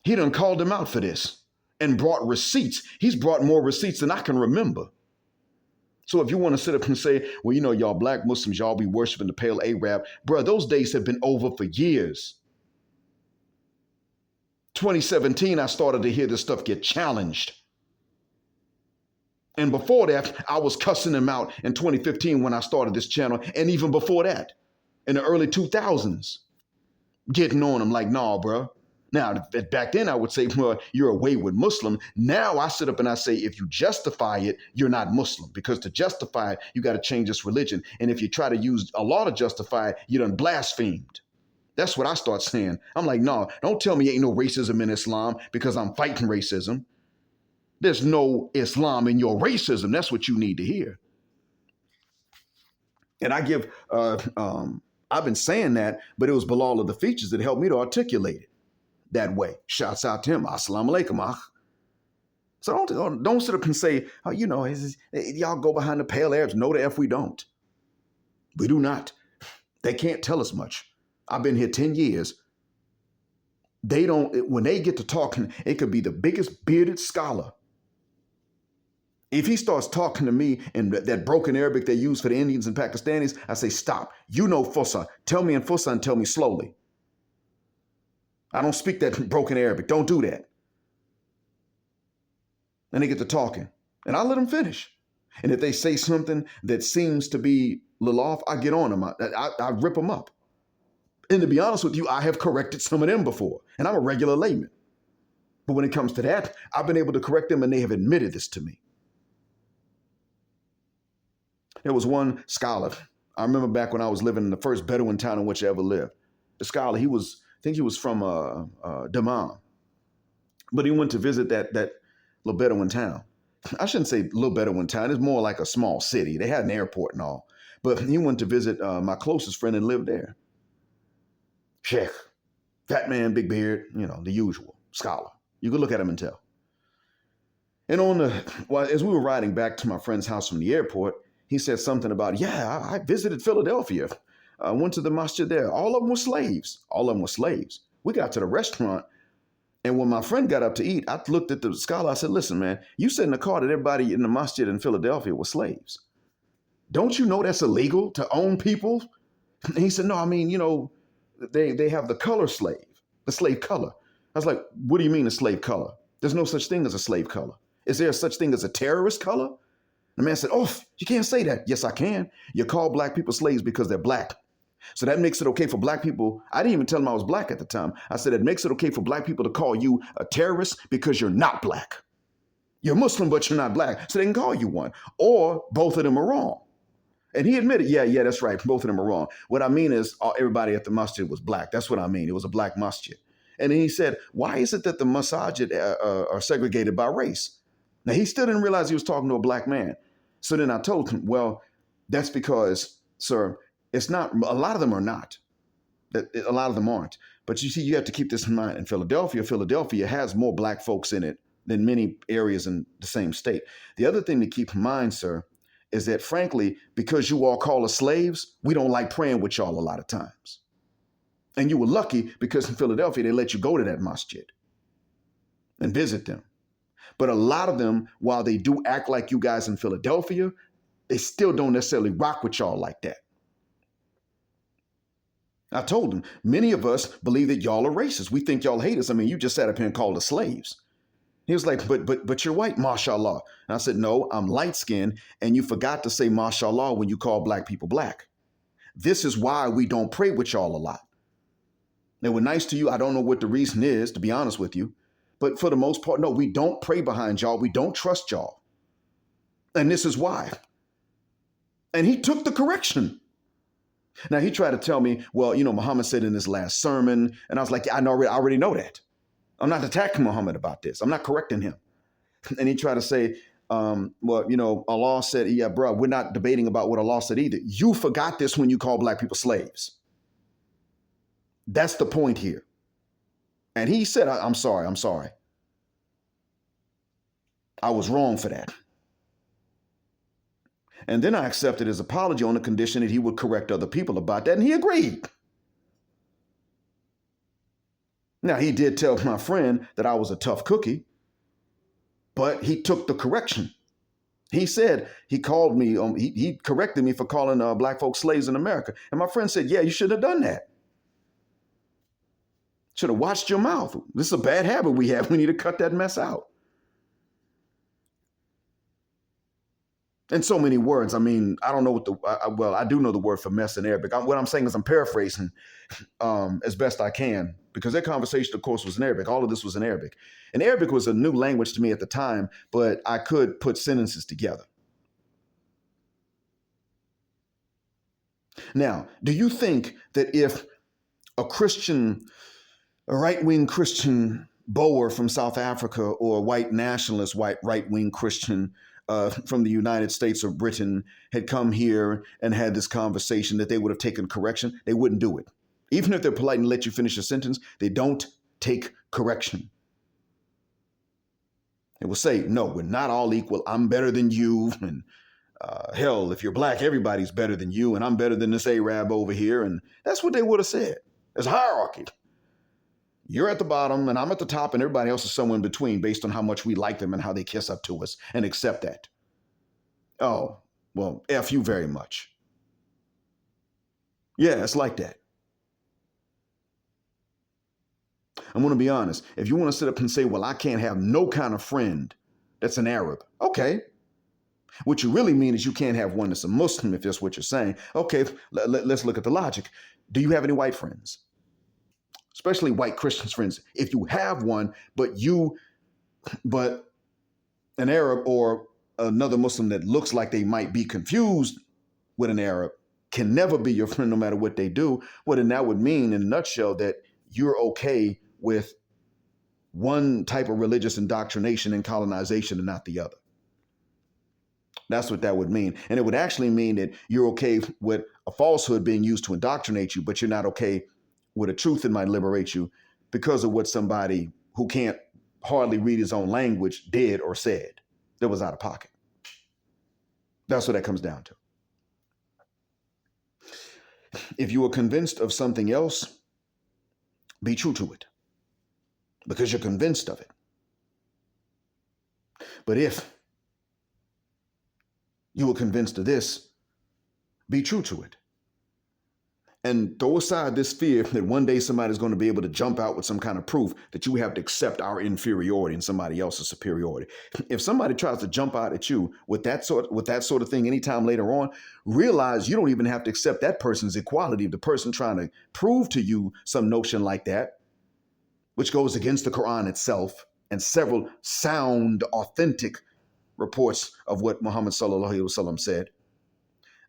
He done called them out for this. And brought receipts. He's brought more receipts than I can remember. So if you want to sit up and say, well, you know, y'all black Muslims, y'all be worshiping the pale Arab, bro, those days have been over for years. 2017, I started to hear this stuff get challenged. And before that, I was cussing them out in 2015 when I started this channel. And even before that, in the early 2000s, getting on them like, nah, bro. Now, back then I would say, well, you're a wayward Muslim. Now I sit up and I say, if you justify it, you're not Muslim. Because to justify it, you got to change this religion. And if you try to use Allah to justify it, you done blasphemed. That's what I start saying. I'm like, no, don't tell me ain't no racism in Islam because I'm fighting racism. There's no Islam in your racism. That's what you need to hear. And I give, I've been saying that, but it was Bilal of the features that helped me to articulate it that way. Shouts out to him. Assalamu alaikum. So don't sit up and say, oh, you know, y'all go behind the pale Arabs. No, the F we don't. We do not. They can't tell us much. I've been here 10 years. They don't, when they get to talking, it could be the biggest bearded scholar If he starts talking to me in that broken Arabic they use for the Indians and Pakistanis, I say, stop. You know Fusha. Tell me in Fusha and tell me slowly. I don't speak that broken Arabic. Don't do that. And they get to talking. And I let them finish. And if they say something that seems to be a little off, I get on them. I rip them up. And to be honest with you, I have corrected some of them before. And I'm a regular layman. But when it comes to that, I've been able to correct them and they have admitted this to me. There was one scholar. I remember back when I was living in the first Bedouin town in which I ever lived. The scholar, I think he was from Dammam. But he went to visit that little Bedouin town. I shouldn't say little Bedouin town. It's more like a small city. They had an airport and all. But he went to visit my closest friend and lived there. Sheikh, fat man, big beard, the usual scholar. You could look at him and tell. And as we were riding back to my friend's house from the airport, he said something about, I visited Philadelphia. I went to the masjid there. All of them were slaves. All of them were slaves. We got to the restaurant. And when my friend got up to eat, I looked at the scholar. I said, listen, man, you said in the car that everybody in the masjid in Philadelphia was slaves. Don't you know that's illegal to own people? And he said, no, I mean, they have the color slave, the slave color. I was like, what do you mean a slave color? There's no such thing as a slave color. Is there such thing as a terrorist color? The man said, oh, you can't say that. Yes, I can. You call black people slaves because they're black. So that makes it okay for black people. I didn't even tell them I was black at the time. I said, it makes it okay for black people to call you a terrorist because you're not black. You're Muslim, but you're not black. So they can call you one. Or both of them are wrong. And he admitted, yeah, that's right. Both of them are wrong. What I mean is everybody at the masjid was black. That's what I mean. It was a black masjid. And then he said, why is it that the masajid are segregated by race? Now, he still didn't realize he was talking to a black man. So then I told him, well, that's because, sir, it's not, a lot of them are not. A lot of them aren't. But you see, you have to keep this in mind. In Philadelphia has more black folks in it than many areas in the same state. The other thing to keep in mind, sir, is that frankly, because you all call us slaves, we don't like praying with y'all a lot of times. And you were lucky because in Philadelphia, they let you go to that masjid and visit them. But a lot of them, while they do act like you guys in Philadelphia, they still don't necessarily rock with y'all like that. I told him, many of us believe that y'all are racist. We think y'all hate us. I mean, you just sat up here and called us slaves. He was like, but you're white, mashallah. And I said, no, I'm light-skinned, and you forgot to say mashallah when you call black people black. This is why we don't pray with y'all a lot. They were nice to you. I don't know what the reason is, to be honest with you. But for the most part, no, we don't pray behind y'all. We don't trust y'all. And this is why. And he took the correction. Now, he tried to tell me, well, Muhammad said in his last sermon, and I was like, I already know that. I'm not attacking Muhammad about this. I'm not correcting him. And he tried to say, Allah said, yeah, bro, we're not debating about what Allah said either. You forgot this when you call black people slaves. That's the point here. And he said, I'm sorry. I was wrong for that. And then I accepted his apology on the condition that he would correct other people about that. And he agreed. Now, he did tell my friend that I was a tough cookie, but he took the correction. He said, he called me, he corrected me for calling black folks slaves in America. And my friend said, yeah, you should have done that. Should have watched your mouth. This is a bad habit we have. We need to cut that mess out. In so many words, I mean, I don't know what I do know the word for mess in Arabic. What I'm saying is I'm paraphrasing as best I can, because their conversation, of course, was in Arabic. All of this was in Arabic. And Arabic was a new language to me at the time, but I could put sentences together. Now, do you think that if a right-wing Christian Boer from South Africa, or a white nationalist, right-wing Christian from the United States or Britain had come here and had this conversation, that they would have taken correction? They wouldn't do it. Even if they're polite and let you finish a sentence, they don't take correction. They will say, no, we're not all equal. I'm better than you. And hell, if you're black, everybody's better than you. And I'm better than this Arab over here. And that's what they would have said. There's hierarchy. You're at the bottom and I'm at the top, and everybody else is somewhere in between based on how much we like them and how they kiss up to us, and accept that. Oh, well, F you very much. Yeah, it's like that. I'm going to be honest. If you want to sit up and say, well, I can't have no kind of friend that's an Arab, okay. What you really mean is you can't have one that's a Muslim if that's what you're saying. Okay, let's look at the logic. Do you have any white friends? Especially white Christian friends. If you have one, but an Arab or another Muslim that looks like they might be confused with an Arab can never be your friend no matter what they do, well, then that would mean in a nutshell that you're okay with one type of religious indoctrination and colonization and not the other. That's what that would mean. And it would actually mean that you're okay with a falsehood being used to indoctrinate you, but you're not okay with a truth that might liberate you because of what somebody who can't hardly read his own language did or said that was out of pocket. That's what that comes down to. If you are convinced of something else, be true to it because you're convinced of it. But if you are convinced of this, be true to it. And throw aside this fear that one day somebody's going to be able to jump out with some kind of proof that you have to accept our inferiority and somebody else's superiority. If somebody tries to jump out at you with that sort of thing anytime later on, realize you don't even have to accept that person's equality. The person trying to prove to you some notion like that, which goes against the Quran itself and several sound, authentic reports of what Muhammad sallallahu alaihi wasallam said,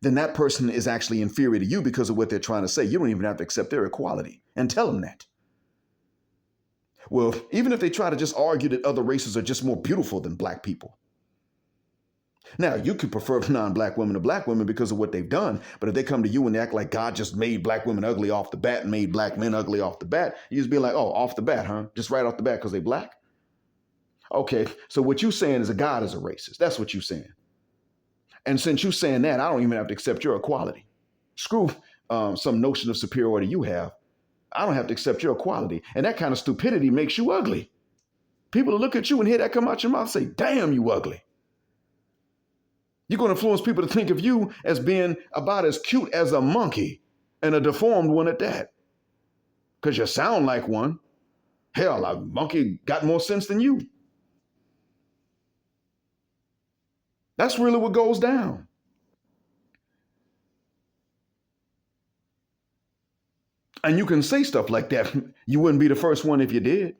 then that person is actually inferior to you because of what they're trying to say. You don't even have to accept their equality and tell them that. Well, even if they try to just argue that other races are just more beautiful than black people. Now, you could prefer non-black women to black women because of what they've done. But if they come to you and act like God just made black women ugly off the bat and made black men ugly off the bat, you just be like, oh, off the bat, huh? Just right off the bat because they black? Okay, so what you're saying is a God is a racist. That's what you're saying. And since you're saying that, I don't even have to accept your equality. Screw some notion of superiority you have. I don't have to accept your equality. And that kind of stupidity makes you ugly. People will look at you and hear that come out your mouth and say, damn, you ugly. You're going to influence people to think of you as being about as cute as a monkey and a deformed one at that. Because you sound like one. Hell, a monkey got more sense than you. That's really what goes down. And you can say stuff like that. You wouldn't be the first one if you did.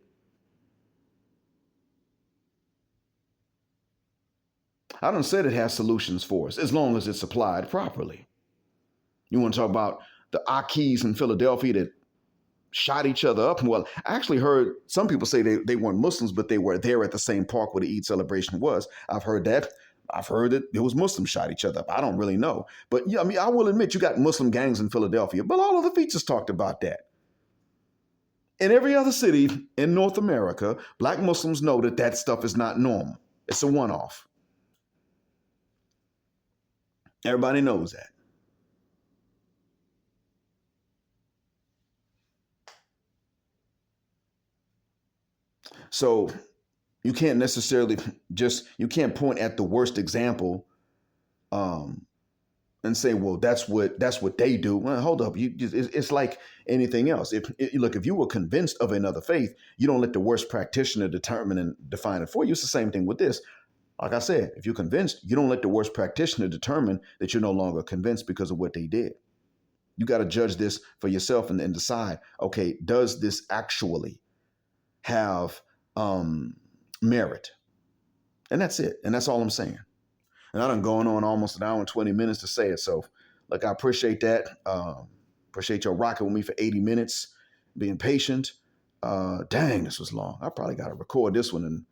I done said it has solutions for us as long as it's applied properly. You want to talk about the Akis in Philadelphia that shot each other up? Well, I actually heard some people say they weren't Muslims, but they were there at the same park where the Eid celebration was. I've heard that. I've heard that it was Muslims shot each other up. I don't really know. But yeah, I mean, I will admit you got Muslim gangs in Philadelphia, but all of the features talked about that. In every other city in North America, black Muslims know that that stuff is not normal. It's a one-off. Everybody knows that. So you can't necessarily you can't point at the worst example and say, well, that's what they do. Well, hold up. It's like anything else. If you were convinced of another faith, you don't let the worst practitioner determine and define it for you. It's the same thing with this. Like I said, if you're convinced, you don't let the worst practitioner determine that you're no longer convinced because of what they did. You got to judge this for yourself and decide, okay, does this actually have merit? And that's it. And that's all I'm saying. And I done going on almost an hour and 20 minutes to say it. So, look, I appreciate that. Appreciate y'all rocking with me for 80 minutes, being patient. Dang, this was long. I probably got to record this one, and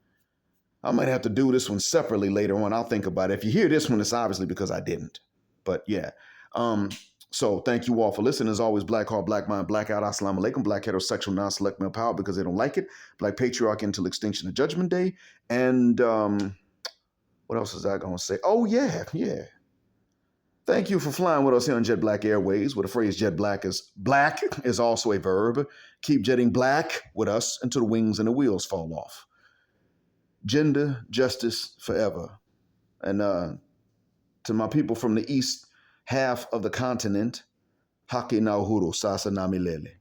I might have to do this one separately later on. I'll think about it. If you hear this one, it's obviously because I didn't. But yeah. So thank you all for listening. As always, Black Heart, Black Mind, Blackout, Assalamu alaikum, Black heterosexual, non-select male power because they don't like it. Black patriarch until extinction of judgment day. And what else is I going to say? Oh, yeah. Thank you for flying with us here on Jet Black Airways, where the phrase jet black is also a verb. Keep jetting black with us until the wings and the wheels fall off. Gender, justice, forever. And To my people from the east half of the continent, Haki na uhuru, sasa na milele.